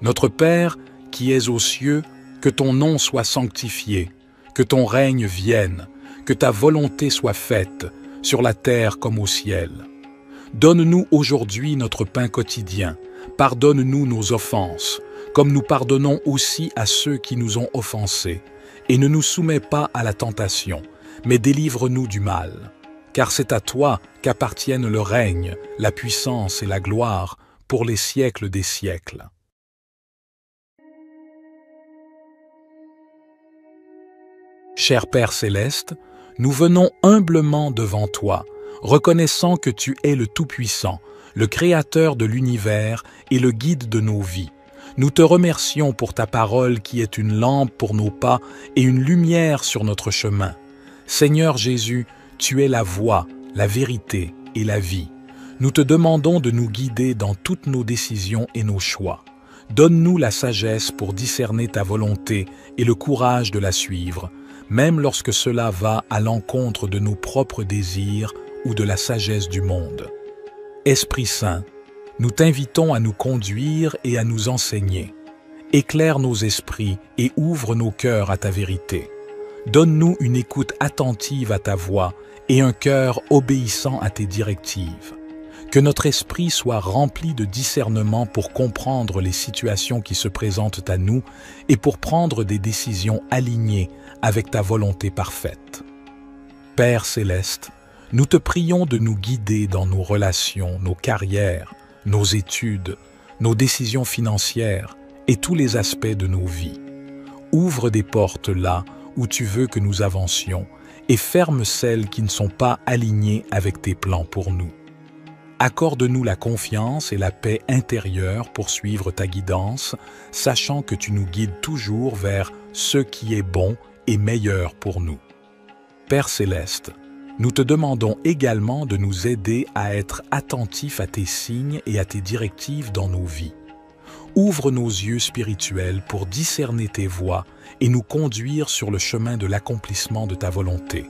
Notre Père, qui es aux cieux, que ton nom soit sanctifié, que ton règne vienne, que ta volonté soit faite, sur la terre comme au ciel. Donne-nous aujourd'hui notre pain quotidien, pardonne-nous nos offenses, comme nous pardonnons aussi à ceux qui nous ont offensés, et ne nous soumets pas à la tentation, mais délivre-nous du mal. Car c'est à toi qu'appartiennent le règne, la puissance et la gloire pour les siècles des siècles. Cher Père céleste, nous venons humblement devant toi, reconnaissant que tu es le Tout-Puissant, le Créateur de l'univers et le guide de nos vies. Nous te remercions pour ta parole qui est une lampe pour nos pas et une lumière sur notre chemin. Seigneur Jésus, tu es la voie, la vérité et la vie. Nous te demandons de nous guider dans toutes nos décisions et nos choix. Donne-nous la sagesse pour discerner ta volonté et le courage de la suivre, même lorsque cela va à l'encontre de nos propres désirs ou de la sagesse du monde. Esprit Saint, nous t'invitons à nous conduire et à nous enseigner. Éclaire nos esprits et ouvre nos cœurs à ta vérité. Donne-nous une écoute attentive à ta voix et un cœur obéissant à tes directives. Que notre esprit soit rempli de discernement pour comprendre les situations qui se présentent à nous et pour prendre des décisions alignées avec ta volonté parfaite. Père céleste, nous te prions de nous guider dans nos relations, nos carrières, nos études, nos décisions financières et tous les aspects de nos vies. Ouvre des portes là où tu veux que nous avancions et ferme celles qui ne sont pas alignées avec tes plans pour nous. Accorde-nous la confiance et la paix intérieure pour suivre ta guidance, sachant que tu nous guides toujours vers ce qui est bon et meilleur pour nous. Père céleste, nous te demandons également de nous aider à être attentifs à tes signes et à tes directives dans nos vies. Ouvre nos yeux spirituels pour discerner tes voies et nous conduire sur le chemin de l'accomplissement de ta volonté.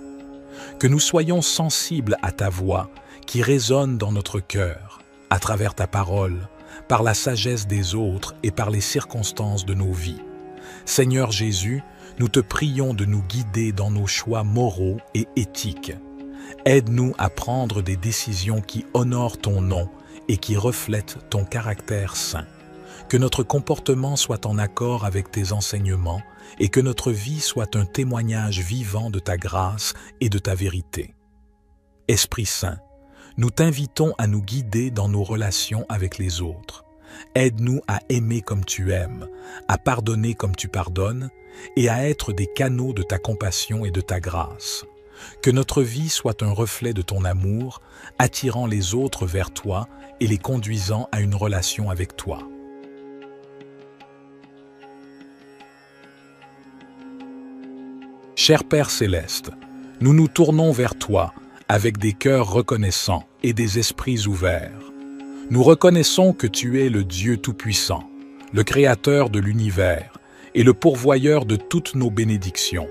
Que nous soyons sensibles à ta voix qui résonne dans notre cœur, à travers ta parole, par la sagesse des autres et par les circonstances de nos vies. Seigneur Jésus, nous te prions de nous guider dans nos choix moraux et éthiques. Aide-nous à prendre des décisions qui honorent ton nom et qui reflètent ton caractère saint. Que notre comportement soit en accord avec tes enseignements et que notre vie soit un témoignage vivant de ta grâce et de ta vérité. Esprit Saint, nous t'invitons à nous guider dans nos relations avec les autres. Aide-nous à aimer comme tu aimes, à pardonner comme tu pardonnes et à être des canaux de ta compassion et de ta grâce. Que notre vie soit un reflet de ton amour, attirant les autres vers toi et les conduisant à une relation avec toi. Cher Père céleste, nous nous tournons vers toi avec des cœurs reconnaissants et des esprits ouverts. Nous reconnaissons que tu es le Dieu Tout-Puissant, le Créateur de l'univers et le pourvoyeur de toutes nos bénédictions.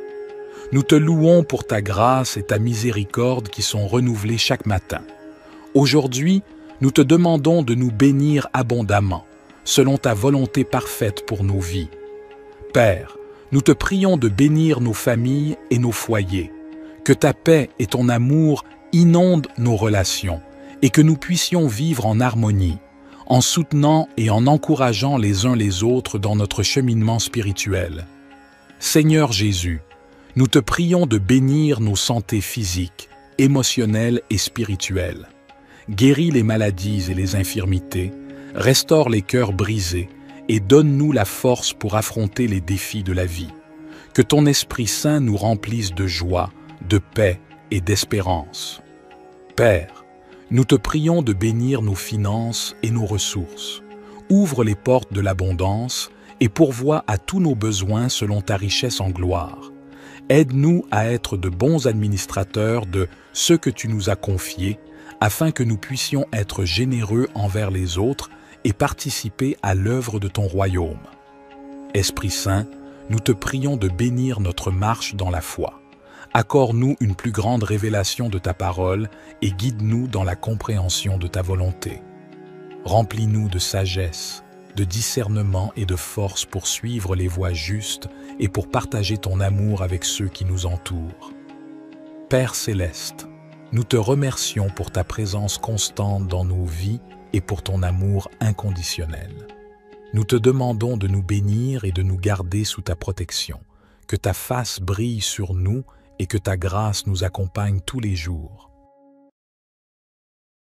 Nous te louons pour ta grâce et ta miséricorde qui sont renouvelées chaque matin. Aujourd'hui, nous te demandons de nous bénir abondamment, selon ta volonté parfaite pour nos vies. Père, nous te prions de bénir nos familles et nos foyers, que ta paix et ton amour inondent nos relations et que nous puissions vivre en harmonie, en soutenant et en encourageant les uns les autres dans notre cheminement spirituel. Seigneur Jésus, nous te prions de bénir nos santé physiques, émotionnelles et spirituelles. Guéris les maladies et les infirmités, restaure les cœurs brisés et donne-nous la force pour affronter les défis de la vie. Que ton Esprit Saint nous remplisse de joie, de paix et d'espérance. Père, nous te prions de bénir nos finances et nos ressources. Ouvre les portes de l'abondance et pourvois à tous nos besoins selon ta richesse en gloire. Aide-nous à être de bons administrateurs de ce que tu nous as confié, afin que nous puissions être généreux envers les autres et participer à l'œuvre de ton royaume. Esprit Saint, nous te prions de bénir notre marche dans la foi. Accorde-nous une plus grande révélation de ta parole et guide-nous dans la compréhension de ta volonté. Remplis-nous de sagesse, de discernement et de force pour suivre les voies justes et pour partager ton amour avec ceux qui nous entourent. Père céleste, nous te remercions pour ta présence constante dans nos vies et pour ton amour inconditionnel. Nous te demandons de nous bénir et de nous garder sous ta protection, que ta face brille sur nous et que ta grâce nous accompagne tous les jours.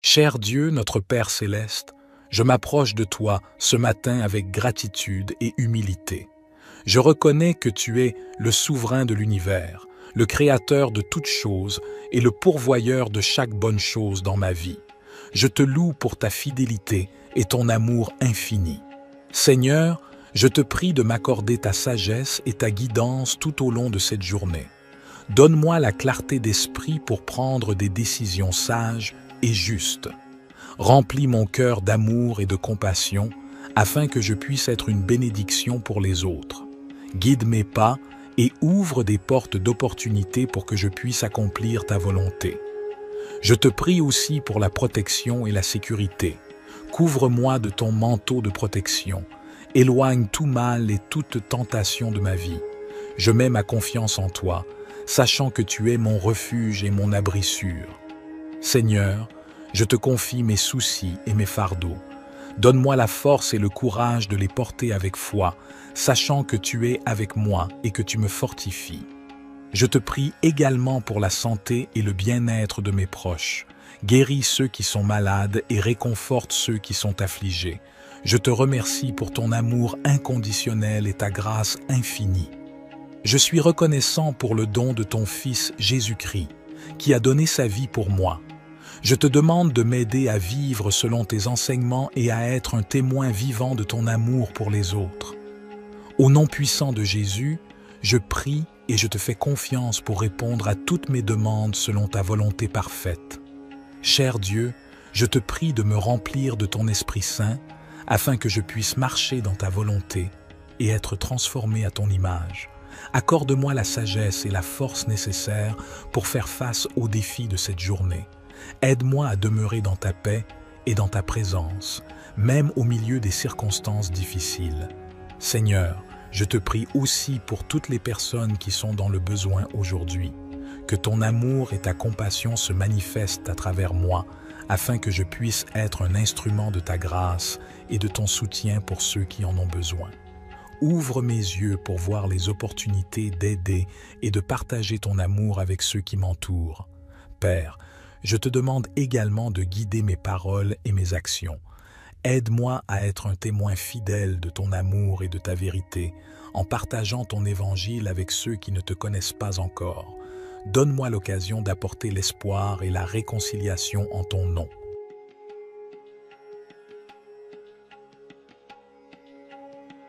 Cher Dieu, notre Père céleste, je m'approche de toi ce matin avec gratitude et humilité. Je reconnais que tu es le souverain de l'univers, le créateur de toutes choses et le pourvoyeur de chaque bonne chose dans ma vie. Je te loue pour ta fidélité et ton amour infini. Seigneur, je te prie de m'accorder ta sagesse et ta guidance tout au long de cette journée. Donne-moi la clarté d'esprit pour prendre des décisions sages et justes. Remplis mon cœur d'amour et de compassion afin que je puisse être une bénédiction pour les autres. Guide mes pas et ouvre des portes d'opportunité pour que je puisse accomplir ta volonté. Je te prie aussi pour la protection et la sécurité. Couvre-moi de ton manteau de protection. Éloigne tout mal et toute tentation de ma vie. Je mets ma confiance en toi, sachant que tu es mon refuge et mon abri sûr. Seigneur, je te confie mes soucis et mes fardeaux. Donne-moi la force et le courage de les porter avec foi, sachant que tu es avec moi et que tu me fortifies. Je te prie également pour la santé et le bien-être de mes proches. Guéris ceux qui sont malades et réconforte ceux qui sont affligés. Je te remercie pour ton amour inconditionnel et ta grâce infinie. Je suis reconnaissant pour le don de ton Fils Jésus-Christ, qui a donné sa vie pour moi. Je te demande de m'aider à vivre selon tes enseignements et à être un témoin vivant de ton amour pour les autres. Au nom puissant de Jésus, je prie et je te fais confiance pour répondre à toutes mes demandes selon ta volonté parfaite. Cher Dieu, je te prie de me remplir de ton Esprit Saint afin que je puisse marcher dans ta volonté et être transformé à ton image. Accorde-moi la sagesse et la force nécessaires pour faire face aux défis de cette journée. Aide-moi à demeurer dans ta paix et dans ta présence, même au milieu des circonstances difficiles. Seigneur, je te prie aussi pour toutes les personnes qui sont dans le besoin aujourd'hui. Que ton amour et ta compassion se manifestent à travers moi, afin que je puisse être un instrument de ta grâce et de ton soutien pour ceux qui en ont besoin. Ouvre mes yeux pour voir les opportunités d'aider et de partager ton amour avec ceux qui m'entourent. Père, je te demande également de guider mes paroles et mes actions. Aide-moi à être un témoin fidèle de ton amour et de ta vérité, en partageant ton évangile avec ceux qui ne te connaissent pas encore. Donne-moi l'occasion d'apporter l'espoir et la réconciliation en ton nom.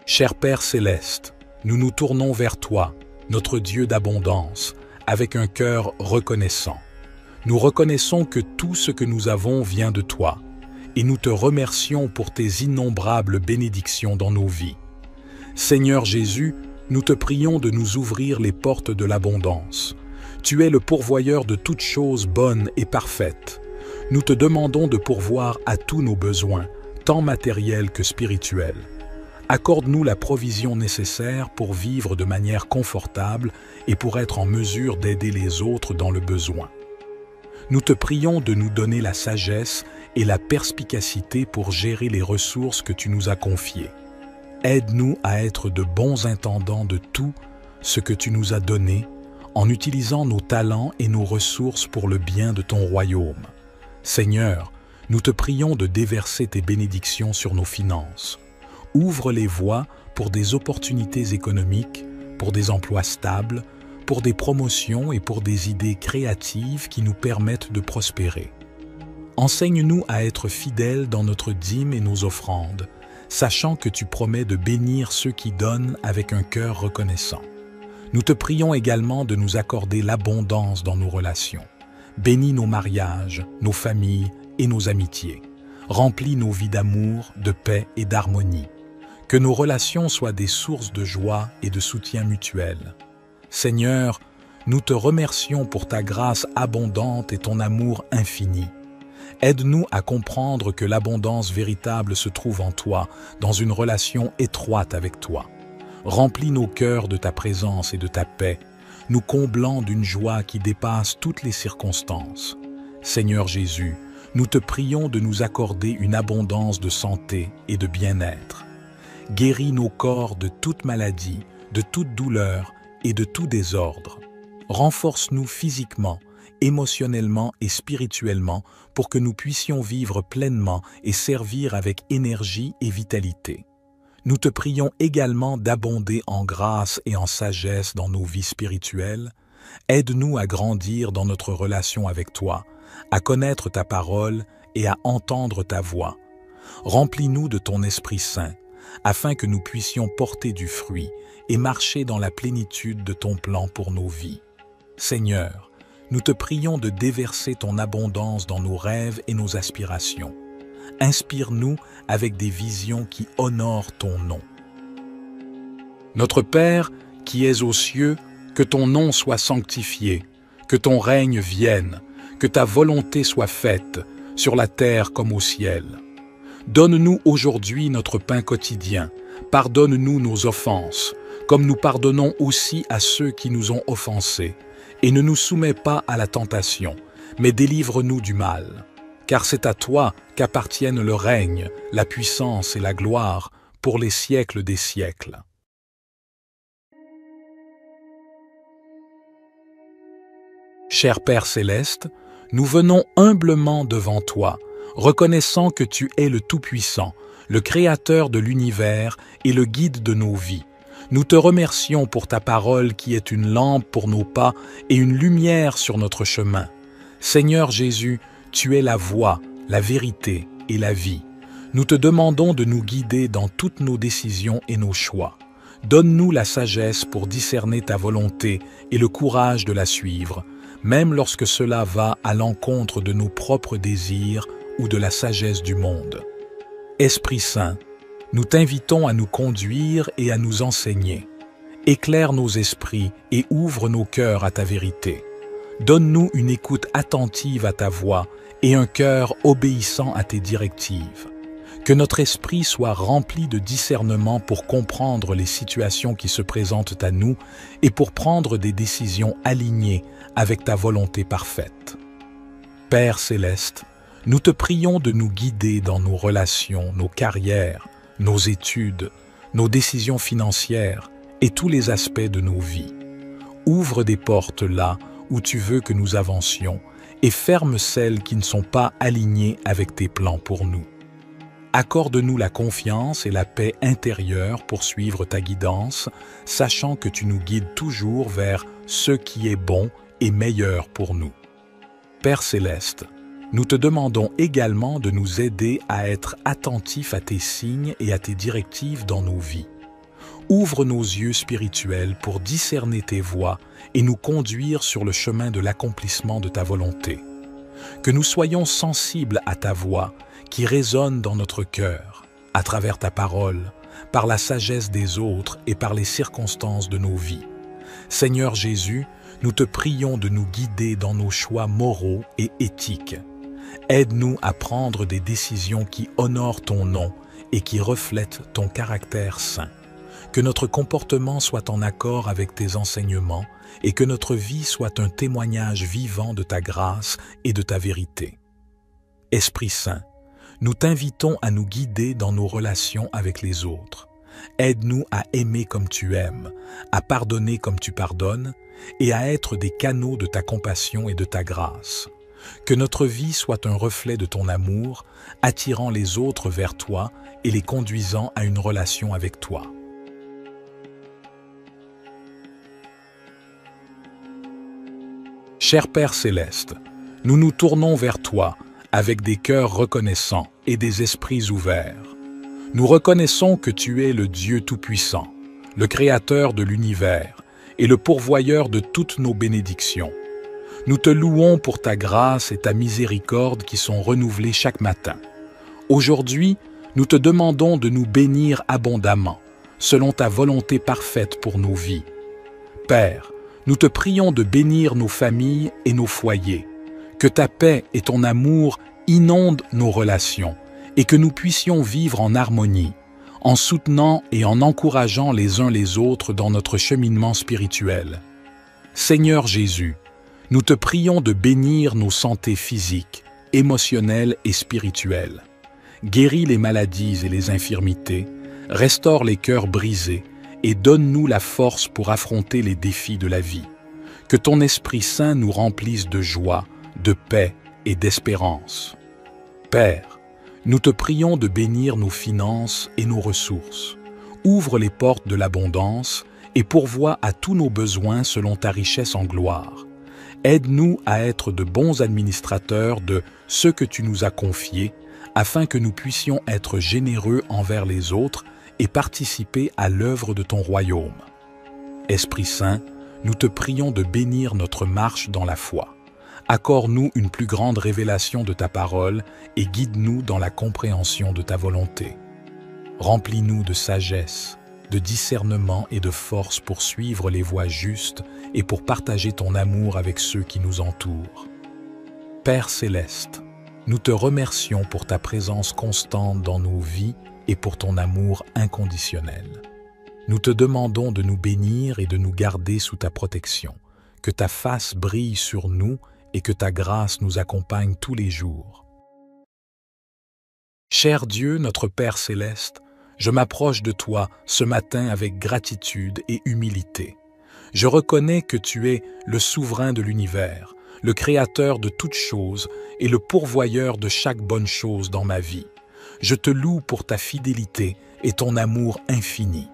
Cher Père céleste, nous nous tournons vers toi, notre Dieu d'abondance, avec un cœur reconnaissant. Nous reconnaissons que tout ce que nous avons vient de toi, et nous te remercions pour tes innombrables bénédictions dans nos vies. Seigneur Jésus, nous te prions de nous ouvrir les portes de l'abondance. Tu es le pourvoyeur de toutes choses bonnes et parfaites. Nous te demandons de pourvoir à tous nos besoins, tant matériels que spirituels. Accorde-nous la provision nécessaire pour vivre de manière confortable et pour être en mesure d'aider les autres dans le besoin. Nous te prions de nous donner la sagesse et la perspicacité pour gérer les ressources que tu nous as confiées. Aide-nous à être de bons intendants de tout ce que tu nous as donné, en utilisant nos talents et nos ressources pour le bien de ton royaume. Seigneur, nous te prions de déverser tes bénédictions sur nos finances. Ouvre les voies pour des opportunités économiques, pour des emplois stables, pour des promotions et pour des idées créatives qui nous permettent de prospérer. Enseigne-nous à être fidèles dans notre dîme et nos offrandes, sachant que tu promets de bénir ceux qui donnent avec un cœur reconnaissant. Nous te prions également de nous accorder l'abondance dans nos relations. Bénis nos mariages, nos familles et nos amitiés. Remplis nos vies d'amour, de paix et d'harmonie. Que nos relations soient des sources de joie et de soutien mutuel. Seigneur, nous te remercions pour ta grâce abondante et ton amour infini. Aide-nous à comprendre que l'abondance véritable se trouve en toi, dans une relation étroite avec toi. Remplis nos cœurs de ta présence et de ta paix, nous comblant d'une joie qui dépasse toutes les circonstances. Seigneur Jésus, nous te prions de nous accorder une abondance de santé et de bien-être. Guéris nos corps de toute maladie, de toute douleur et de tout désordre. Renforce-nous physiquement, émotionnellement et spirituellement pour que nous puissions vivre pleinement et servir avec énergie et vitalité. Nous te prions également d'abonder en grâce et en sagesse dans nos vies spirituelles. Aide-nous à grandir dans notre relation avec toi, à connaître ta parole et à entendre ta voix. Remplis-nous de ton Esprit Saint, afin que nous puissions porter du fruit et marcher dans la plénitude de ton plan pour nos vies. Seigneur, nous te prions de déverser ton abondance dans nos rêves et nos aspirations. Inspire-nous avec des visions qui honorent ton nom. Notre Père, qui es aux cieux, que ton nom soit sanctifié, que ton règne vienne, que ta volonté soit faite, sur la terre comme au ciel. Donne-nous aujourd'hui notre pain quotidien, pardonne-nous nos offenses, comme nous pardonnons aussi à ceux qui nous ont offensés, et ne nous soumets pas à la tentation, mais délivre-nous du mal. Car c'est à toi qu'appartiennent le règne, la puissance et la gloire pour les siècles des siècles. Cher Père céleste, nous venons humblement devant toi, reconnaissant que tu es le Tout-Puissant, le Créateur de l'univers et le guide de nos vies. Nous te remercions pour ta parole qui est une lampe pour nos pas et une lumière sur notre chemin. Seigneur Jésus, tu es la voie, la vérité et la vie. Nous te demandons de nous guider dans toutes nos décisions et nos choix. Donne-nous la sagesse pour discerner ta volonté et le courage de la suivre, même lorsque cela va à l'encontre de nos propres désirs ou de la sagesse du monde. Esprit Saint, nous t'invitons à nous conduire et à nous enseigner. Éclaire nos esprits et ouvre nos cœurs à ta vérité. Donne-nous une écoute attentive à ta voix et un cœur obéissant à tes directives. Que notre esprit soit rempli de discernement pour comprendre les situations qui se présentent à nous et pour prendre des décisions alignées avec ta volonté parfaite. Père céleste, nous te prions de nous guider dans nos relations, nos carrières, nos études, nos décisions financières et tous les aspects de nos vies. Ouvre des portes là où tu veux que nous avancions et ferme celles qui ne sont pas alignées avec tes plans pour nous. Accorde-nous la confiance et la paix intérieure pour suivre ta guidance, sachant que tu nous guides toujours vers ce qui est bon et meilleur pour nous. Père céleste, nous te demandons également de nous aider à être attentifs à tes signes et à tes directives dans nos vies. Ouvre nos yeux spirituels pour discerner tes voies et nous conduire sur le chemin de l'accomplissement de ta volonté. Que nous soyons sensibles à ta voix qui résonne dans notre cœur, à travers ta parole, par la sagesse des autres et par les circonstances de nos vies. Seigneur Jésus, nous te prions de nous guider dans nos choix moraux et éthiques. Aide-nous à prendre des décisions qui honorent ton nom et qui reflètent ton caractère saint. Que notre comportement soit en accord avec tes enseignements et que notre vie soit un témoignage vivant de ta grâce et de ta vérité. Esprit Saint, nous t'invitons à nous guider dans nos relations avec les autres. Aide-nous à aimer comme tu aimes, à pardonner comme tu pardonnes et à être des canaux de ta compassion et de ta grâce. Que notre vie soit un reflet de ton amour, attirant les autres vers toi et les conduisant à une relation avec toi. Cher Père céleste, nous nous tournons vers toi avec des cœurs reconnaissants et des esprits ouverts. Nous reconnaissons que tu es le Dieu Tout-Puissant, le Créateur de l'univers et le pourvoyeur de toutes nos bénédictions. Nous te louons pour ta grâce et ta miséricorde qui sont renouvelées chaque matin. Aujourd'hui, nous te demandons de nous bénir abondamment, selon ta volonté parfaite pour nos vies. Père, nous te prions de bénir nos familles et nos foyers, que ta paix et ton amour inondent nos relations et que nous puissions vivre en harmonie, en soutenant et en encourageant les uns les autres dans notre cheminement spirituel. Seigneur Jésus, nous te prions de bénir nos santés physiques, émotionnelles et spirituelles. Guéris les maladies et les infirmités, restaure les cœurs brisés et donne-nous la force pour affronter les défis de la vie. Que ton Esprit Saint nous remplisse de joie, de paix et d'espérance. Père, nous te prions de bénir nos finances et nos ressources. Ouvre les portes de l'abondance et pourvois à tous nos besoins selon ta richesse en gloire. Aide-nous à être de bons administrateurs de ce que tu nous as confié, afin que nous puissions être généreux envers les autres et participer à l'œuvre de ton royaume. Esprit Saint, nous te prions de bénir notre marche dans la foi. Accorde-nous une plus grande révélation de ta parole et guide-nous dans la compréhension de ta volonté. Remplis-nous de sagesse, de discernement et de force pour suivre les voies justes et pour partager ton amour avec ceux qui nous entourent. Père céleste, nous te remercions pour ta présence constante dans nos vies et pour ton amour inconditionnel. Nous te demandons de nous bénir et de nous garder sous ta protection, que ta face brille sur nous et que ta grâce nous accompagne tous les jours. Cher Dieu, notre Père céleste, je m'approche de toi ce matin avec gratitude et humilité. Je reconnais que tu es le souverain de l'univers, le créateur de toutes choses et le pourvoyeur de chaque bonne chose dans ma vie. Je te loue pour ta fidélité et ton amour infini.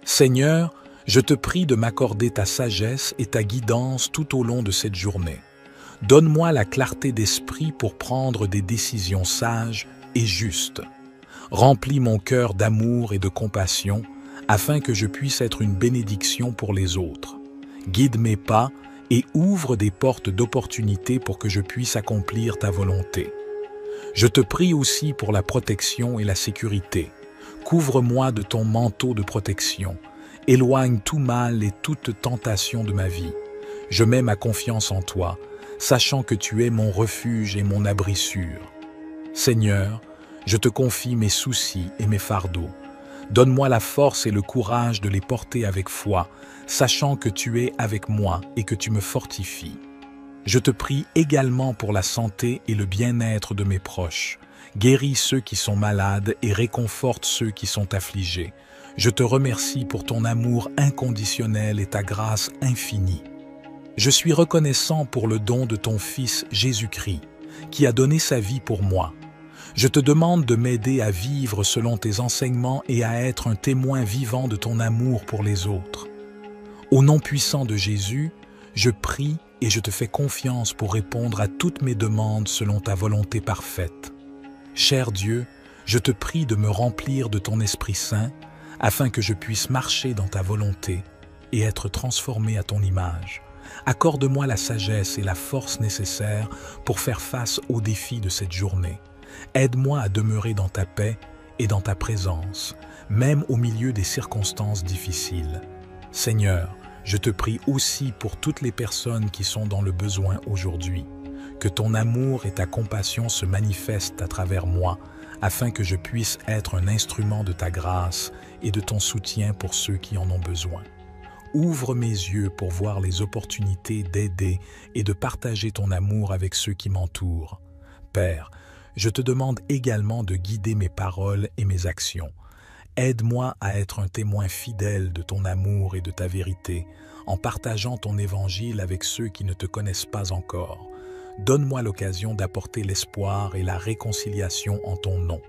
Seigneur, je te prie de m'accorder ta sagesse et ta guidance tout au long de cette journée. Donne-moi la clarté d'esprit pour prendre des décisions sages et justes. Remplis mon cœur d'amour et de compassion afin que je puisse être une bénédiction pour les autres. Guide mes pas et ouvre des portes d'opportunité pour que je puisse accomplir ta volonté. Je te prie aussi pour la protection et la sécurité. Couvre-moi de ton manteau de protection. Éloigne tout mal et toute tentation de ma vie. Je mets ma confiance en toi, sachant que tu es mon refuge et mon abri sûr. Seigneur, je te confie mes soucis et mes fardeaux. Donne-moi la force et le courage de les porter avec foi, sachant que tu es avec moi et que tu me fortifies. Je te prie également pour la santé et le bien-être de mes proches. Guéris ceux qui sont malades et réconforte ceux qui sont affligés. Je te remercie pour ton amour inconditionnel et ta grâce infinie. Je suis reconnaissant pour le don de ton Fils Jésus-Christ, qui a donné sa vie pour moi. Je te demande de m'aider à vivre selon tes enseignements et à être un témoin vivant de ton amour pour les autres. Au nom puissant de Jésus, je prie et je te fais confiance pour répondre à toutes mes demandes selon ta volonté parfaite. Cher Dieu, je te prie de me remplir de ton Esprit Saint, afin que je puisse marcher dans ta volonté et être transformé à ton image. Accorde-moi la sagesse et la force nécessaires pour faire face aux défis de cette journée. Aide-moi à demeurer dans ta paix et dans ta présence, même au milieu des circonstances difficiles. Seigneur, je te prie aussi pour toutes les personnes qui sont dans le besoin aujourd'hui. Que ton amour et ta compassion se manifestent à travers moi, afin que je puisse être un instrument de ta grâce et de ton soutien pour ceux qui en ont besoin. Ouvre mes yeux pour voir les opportunités d'aider et de partager ton amour avec ceux qui m'entourent. Père, je te demande également de guider mes paroles et mes actions. Aide-moi à être un témoin fidèle de ton amour et de ta vérité, en partageant ton évangile avec ceux qui ne te connaissent pas encore. Donne-moi l'occasion d'apporter l'espoir et la réconciliation en ton nom.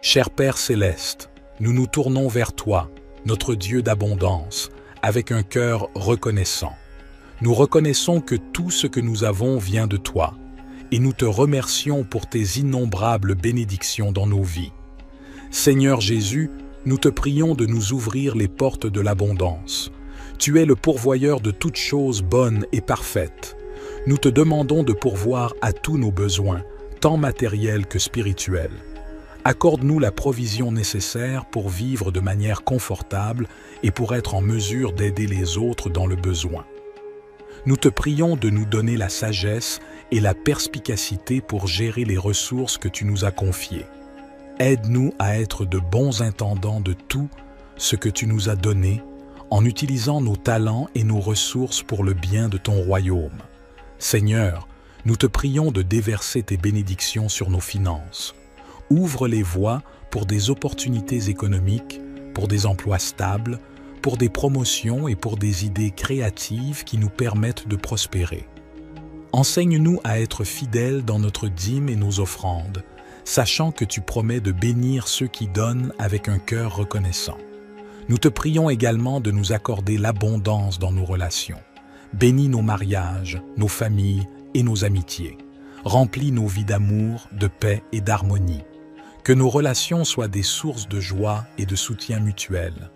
Cher Père céleste, nous nous tournons vers toi, notre Dieu d'abondance, avec un cœur reconnaissant. Nous reconnaissons que tout ce que nous avons vient de toi, et nous te remercions pour tes innombrables bénédictions dans nos vies. Seigneur Jésus, nous te prions de nous ouvrir les portes de l'abondance. Tu es le pourvoyeur de toutes choses bonnes et parfaites. nous te demandons de pourvoir à tous nos besoins, tant matériels que spirituels. Accorde-nous la provision nécessaire pour vivre de manière confortable et pour être en mesure d'aider les autres dans le besoin. Nous te prions de nous donner la sagesse et la perspicacité pour gérer les ressources que tu nous as confiées. Aide-nous à être de bons intendants de tout ce que tu nous as donné, en utilisant nos talents et nos ressources pour le bien de ton royaume. Seigneur, nous te prions de déverser tes bénédictions sur nos finances. Ouvre les voies pour des opportunités économiques, pour des emplois stables, pour des promotions et pour des idées créatives qui nous permettent de prospérer. Enseigne-nous à être fidèles dans notre dîme et nos offrandes, sachant que tu promets de bénir ceux qui donnent avec un cœur reconnaissant. Nous te prions également de nous accorder l'abondance dans nos relations. Bénis nos mariages, nos familles et nos amitiés. Remplis nos vies d'amour, de paix et d'harmonie. Que nos relations soient des sources de joie et de soutien mutuel.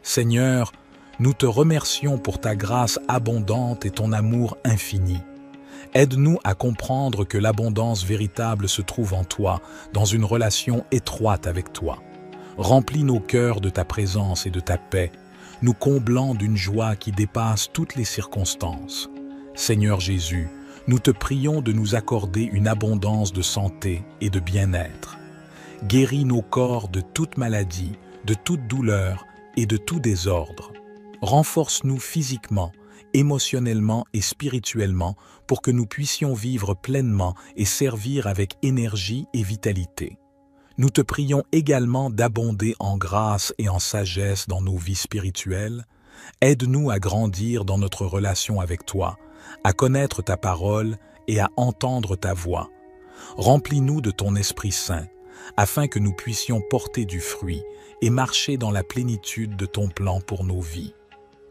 Seigneur, nous te remercions pour ta grâce abondante et ton amour infini. Aide-nous à comprendre que l'abondance véritable se trouve en toi, dans une relation étroite avec toi. Remplis nos cœurs de ta présence et de ta paix, nous comblant d'une joie qui dépasse toutes les circonstances. Seigneur Jésus, nous te prions de nous accorder une abondance de santé et de bien-être. Guéris nos corps de toute maladie, de toute douleur et de tout désordre. Renforce-nous physiquement, émotionnellement et spirituellement pour que nous puissions vivre pleinement et servir avec énergie et vitalité. Nous te prions également d'abonder en grâce et en sagesse dans nos vies spirituelles. Aide-nous à grandir dans notre relation avec toi, à connaître ta parole et à entendre ta voix. Remplis-nous de ton Esprit Saint, afin que nous puissions porter du fruit et marcher dans la plénitude de ton plan pour nos vies.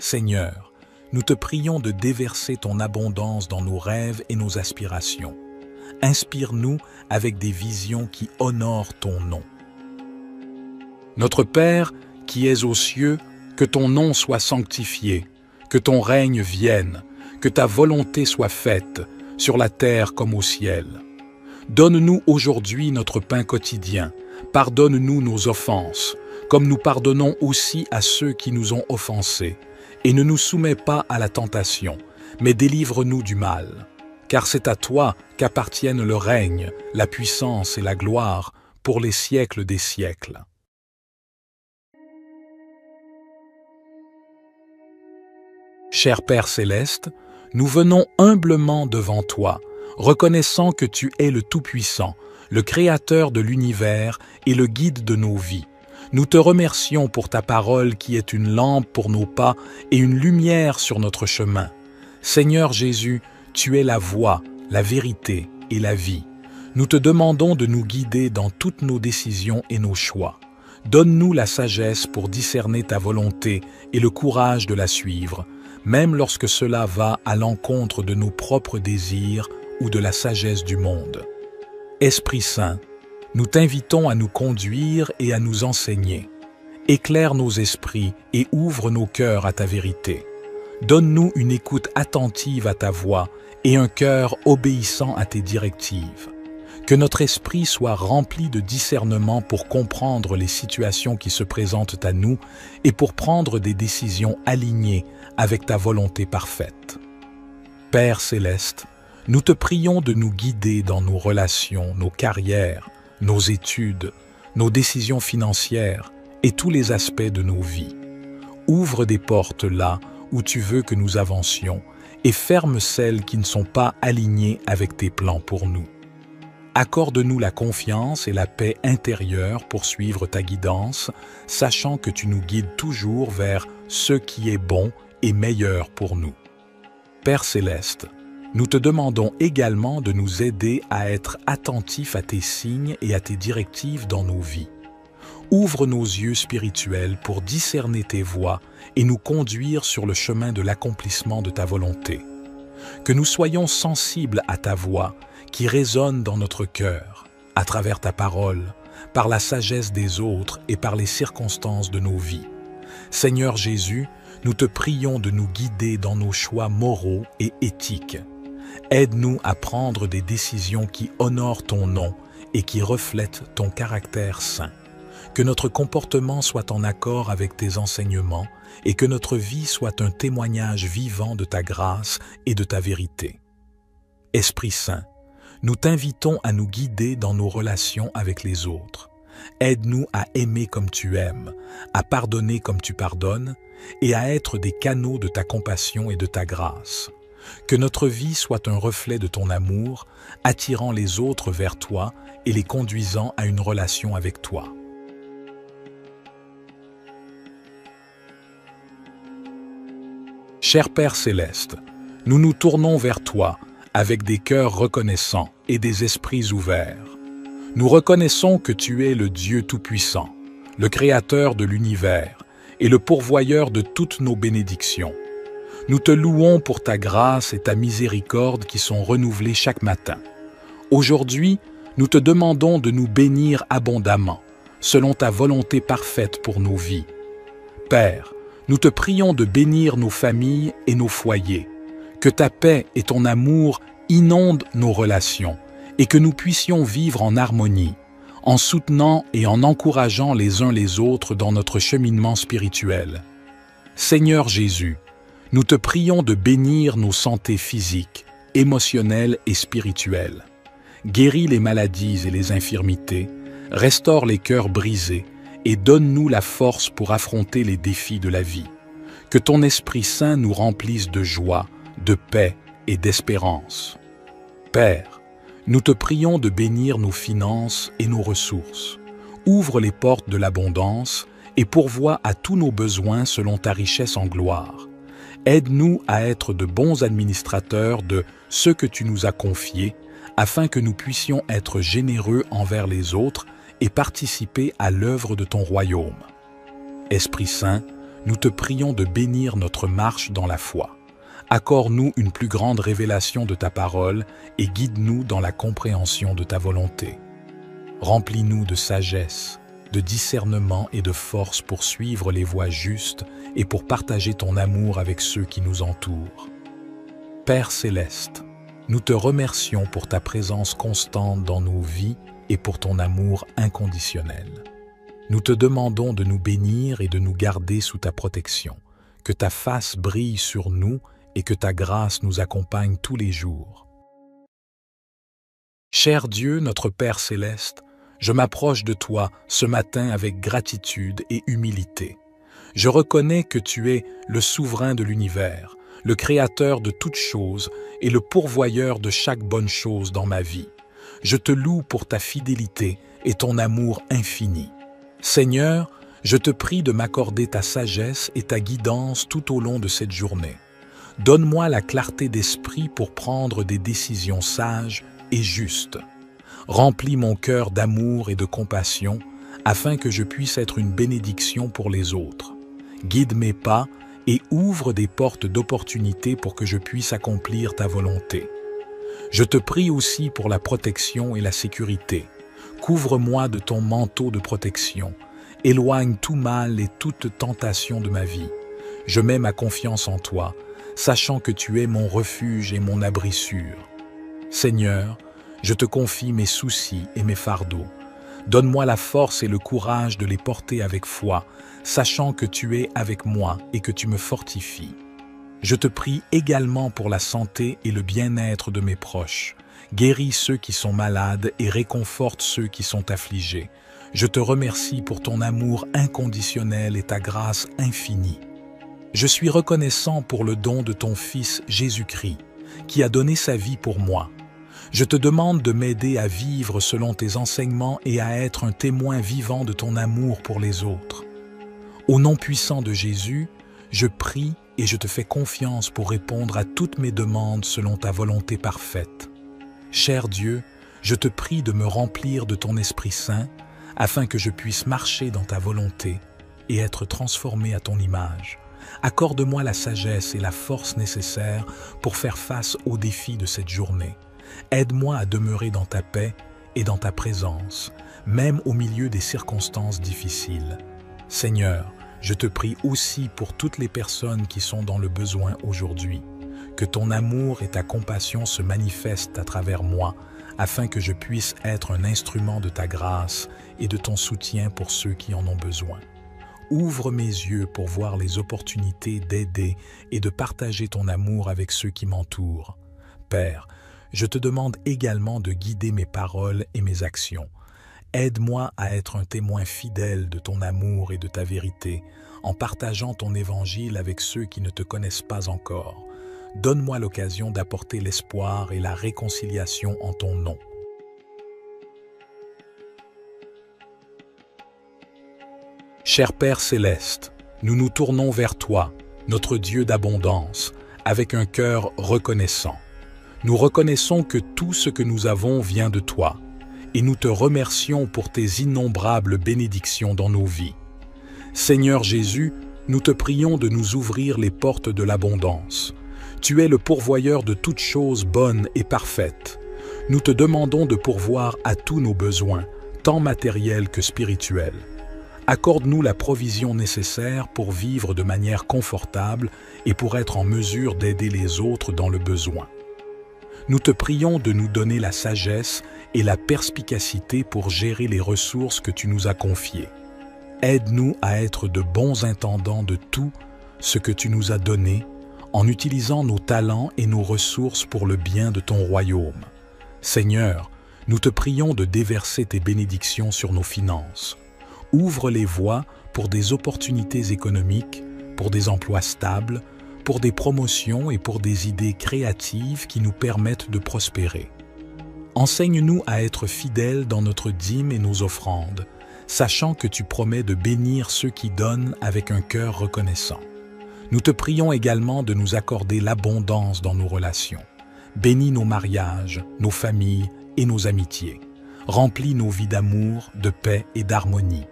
Seigneur, nous te prions de déverser ton abondance dans nos rêves et nos aspirations. Inspire-nous avec des visions qui honorent ton nom. Notre Père, qui es aux cieux, que ton nom soit sanctifié, que ton règne vienne, que ta volonté soit faite, sur la terre comme au ciel. Donne-nous aujourd'hui notre pain quotidien. Pardonne-nous nos offenses, comme nous pardonnons aussi à ceux qui nous ont offensés. Et ne nous soumets pas à la tentation, mais délivre-nous du mal. Car c'est à toi qu'appartiennent le règne, la puissance et la gloire pour les siècles des siècles. Cher Père céleste, nous venons humblement devant toi, reconnaissant que tu es le Tout-Puissant, le Créateur de l'univers et le guide de nos vies. Nous te remercions pour ta parole qui est une lampe pour nos pas et une lumière sur notre chemin. Seigneur Jésus, tu es la voie, la vérité et la vie. Nous te demandons de nous guider dans toutes nos décisions et nos choix. Donne-nous la sagesse pour discerner ta volonté et le courage de la suivre, même lorsque cela va à l'encontre de nos propres désirs ou de la sagesse du monde. Esprit Saint, nous t'invitons à nous conduire et à nous enseigner. Éclaire nos esprits et ouvre nos cœurs à ta vérité. Donne-nous une écoute attentive à ta voix et un cœur obéissant à tes directives. Que notre esprit soit rempli de discernement pour comprendre les situations qui se présentent à nous et pour prendre des décisions alignées avec ta volonté parfaite. Père céleste, nous te prions de nous guider dans nos relations, nos carrières, nos études, nos décisions financières et tous les aspects de nos vies. Ouvre des portes là où tu veux que nous avancions et ferme celles qui ne sont pas alignées avec tes plans pour nous. Accorde-nous la confiance et la paix intérieure pour suivre ta guidance, sachant que tu nous guides toujours vers ce qui est bon et meilleur pour nous. Père céleste, nous te demandons également de nous aider à être attentifs à tes signes et à tes directives dans nos vies. Ouvre nos yeux spirituels pour discerner tes voies et nous conduire sur le chemin de l'accomplissement de ta volonté. Que nous soyons sensibles à ta voix qui résonne dans notre cœur, à travers ta parole, par la sagesse des autres et par les circonstances de nos vies. Seigneur Jésus, nous te prions de nous guider dans nos choix moraux et éthiques. Aide-nous à prendre des décisions qui honorent ton nom et qui reflètent ton caractère saint. Que notre comportement soit en accord avec tes enseignements et que notre vie soit un témoignage vivant de ta grâce et de ta vérité. Esprit Saint, nous t'invitons à nous guider dans nos relations avec les autres. Aide-nous à aimer comme tu aimes, à pardonner comme tu pardonnes et à être des canaux de ta compassion et de ta grâce. Que notre vie soit un reflet de ton amour, attirant les autres vers toi et les conduisant à une relation avec toi. Cher Père Céleste, nous nous tournons vers toi avec des cœurs reconnaissants et des esprits ouverts. Nous reconnaissons que tu es le Dieu Tout-Puissant, le Créateur de l'univers et le pourvoyeur de toutes nos bénédictions. Nous te louons pour ta grâce et ta miséricorde qui sont renouvelées chaque matin. Aujourd'hui, nous te demandons de nous bénir abondamment, selon ta volonté parfaite pour nos vies. Père, nous te prions de bénir nos familles et nos foyers, que ta paix et ton amour inondent nos relations et que nous puissions vivre en harmonie, en soutenant et en encourageant les uns les autres dans notre cheminement spirituel. Seigneur Jésus, nous te prions de bénir nos santé physiques, émotionnelles et spirituelles. Guéris les maladies et les infirmités, restaure les cœurs brisés et donne-nous la force pour affronter les défis de la vie. Que ton Esprit Saint nous remplisse de joie, de paix et d'espérance. Père, nous te prions de bénir nos finances et nos ressources. Ouvre les portes de l'abondance et pourvois à tous nos besoins selon ta richesse en gloire. Aide-nous à être de bons administrateurs de ce que tu nous as confié, afin que nous puissions être généreux envers les autres et participer à l'œuvre de ton royaume. Esprit Saint, nous te prions de bénir notre marche dans la foi. Accorde-nous une plus grande révélation de ta parole et guide-nous dans la compréhension de ta volonté. Remplis-nous de sagesse, de discernement et de force pour suivre les voies justes et pour partager ton amour avec ceux qui nous entourent. Père Céleste, nous te remercions pour ta présence constante dans nos vies et pour ton amour inconditionnel. Nous te demandons de nous bénir et de nous garder sous ta protection, que ta face brille sur nous et que ta grâce nous accompagne tous les jours. Cher Dieu, notre Père Céleste, je m'approche de toi ce matin avec gratitude et humilité. Je reconnais que tu es le souverain de l'univers, le créateur de toutes choses et le pourvoyeur de chaque bonne chose dans ma vie. Je te loue pour ta fidélité et ton amour infini. Seigneur, je te prie de m'accorder ta sagesse et ta guidance tout au long de cette journée. Donne-moi la clarté d'esprit pour prendre des décisions sages et justes. Remplis mon cœur d'amour et de compassion afin que je puisse être une bénédiction pour les autres. Guide mes pas et ouvre des portes d'opportunité pour que je puisse accomplir ta volonté. Je te prie aussi pour la protection et la sécurité. Couvre-moi de ton manteau de protection. Éloigne tout mal et toute tentation de ma vie. Je mets ma confiance en toi, sachant que tu es mon refuge et mon abri sûr. Seigneur, je te confie mes soucis et mes fardeaux. Donne-moi la force et le courage de les porter avec foi, sachant que tu es avec moi et que tu me fortifies. Je te prie également pour la santé et le bien-être de mes proches. Guéris ceux qui sont malades et réconforte ceux qui sont affligés. Je te remercie pour ton amour inconditionnel et ta grâce infinie. Je suis reconnaissant pour le don de ton Fils Jésus-Christ, qui a donné sa vie pour moi. Je te demande de m'aider à vivre selon tes enseignements et à être un témoin vivant de ton amour pour les autres. Au nom puissant de Jésus, je prie et je te fais confiance pour répondre à toutes mes demandes selon ta volonté parfaite. Cher Dieu, je te prie de me remplir de ton Esprit Saint afin que je puisse marcher dans ta volonté et être transformé à ton image. Accorde-moi la sagesse et la force nécessaires pour faire face aux défis de cette journée. Aide-moi à demeurer dans ta paix et dans ta présence, même au milieu des circonstances difficiles. Seigneur, je te prie aussi pour toutes les personnes qui sont dans le besoin aujourd'hui. Que ton amour et ta compassion se manifestent à travers moi, afin que je puisse être un instrument de ta grâce et de ton soutien pour ceux qui en ont besoin. Ouvre mes yeux pour voir les opportunités d'aider et de partager ton amour avec ceux qui m'entourent. Père, je te demande également de guider mes paroles et mes actions. Aide-moi à être un témoin fidèle de ton amour et de ta vérité, en partageant ton évangile avec ceux qui ne te connaissent pas encore. Donne-moi l'occasion d'apporter l'espoir et la réconciliation en ton nom. Cher Père céleste, nous nous tournons vers toi, notre Dieu d'abondance, avec un cœur reconnaissant. Nous reconnaissons que tout ce que nous avons vient de toi, et nous te remercions pour tes innombrables bénédictions dans nos vies. Seigneur Jésus, nous te prions de nous ouvrir les portes de l'abondance. Tu es le pourvoyeur de toutes choses bonnes et parfaites. Nous te demandons de pourvoir à tous nos besoins, tant matériels que spirituels. Accorde-nous la provision nécessaire pour vivre de manière confortable et pour être en mesure d'aider les autres dans le besoin. Nous te prions de nous donner la sagesse et la perspicacité pour gérer les ressources que tu nous as confiées. Aide-nous à être de bons intendants de tout ce que tu nous as donné, en utilisant nos talents et nos ressources pour le bien de ton royaume. Seigneur, nous te prions de déverser tes bénédictions sur nos finances. Ouvre les voies pour des opportunités économiques, pour des emplois stables, pour des promotions et pour des idées créatives qui nous permettent de prospérer. Enseigne-nous à être fidèles dans notre dîme et nos offrandes, sachant que tu promets de bénir ceux qui donnent avec un cœur reconnaissant. Nous te prions également de nous accorder l'abondance dans nos relations. Bénis nos mariages, nos familles et nos amitiés. Remplis nos vies d'amour, de paix et d'harmonie.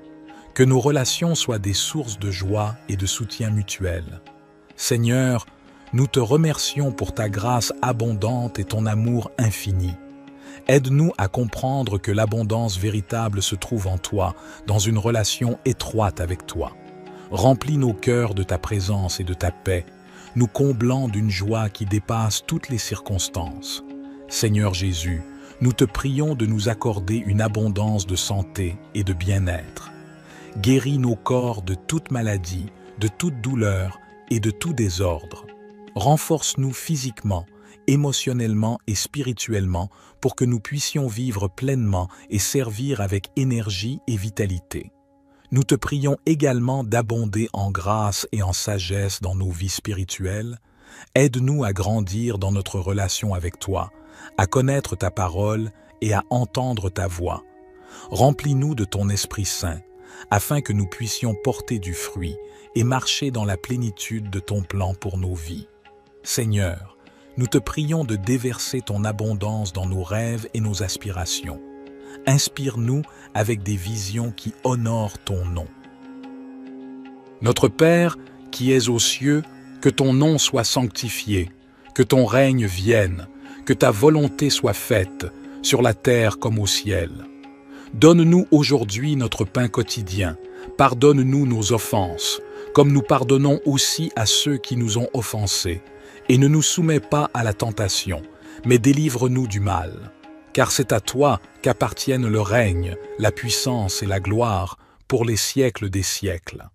Que nos relations soient des sources de joie et de soutien mutuel. Seigneur, nous te remercions pour ta grâce abondante et ton amour infini. Aide-nous à comprendre que l'abondance véritable se trouve en toi, dans une relation étroite avec toi. Remplis nos cœurs de ta présence et de ta paix, nous comblant d'une joie qui dépasse toutes les circonstances. Seigneur Jésus, nous te prions de nous accorder une abondance de santé et de bien-être. Guéris nos corps de toute maladie, de toute douleur et de tout désordre. Renforce-nous physiquement, émotionnellement et spirituellement pour que nous puissions vivre pleinement et servir avec énergie et vitalité. Nous te prions également d'abonder en grâce et en sagesse dans nos vies spirituelles. Aide-nous à grandir dans notre relation avec toi, à connaître ta parole et à entendre ta voix. Remplis-nous de ton Esprit Saint, afin que nous puissions porter du fruit et marcher dans la plénitude de ton plan pour nos vies. Seigneur, nous te prions de déverser ton abondance dans nos rêves et nos aspirations. Inspire-nous avec des visions qui honorent ton nom. Notre Père, qui es aux cieux, que ton nom soit sanctifié, que ton règne vienne, que ta volonté soit faite, sur la terre comme au ciel. Donne-nous aujourd'hui notre pain quotidien, pardonne-nous nos offenses, comme nous pardonnons aussi à ceux qui nous ont offensés, et ne nous soumets pas à la tentation, mais délivre-nous du mal. Car c'est à toi qu'appartiennent le règne, la puissance et la gloire pour les siècles des siècles.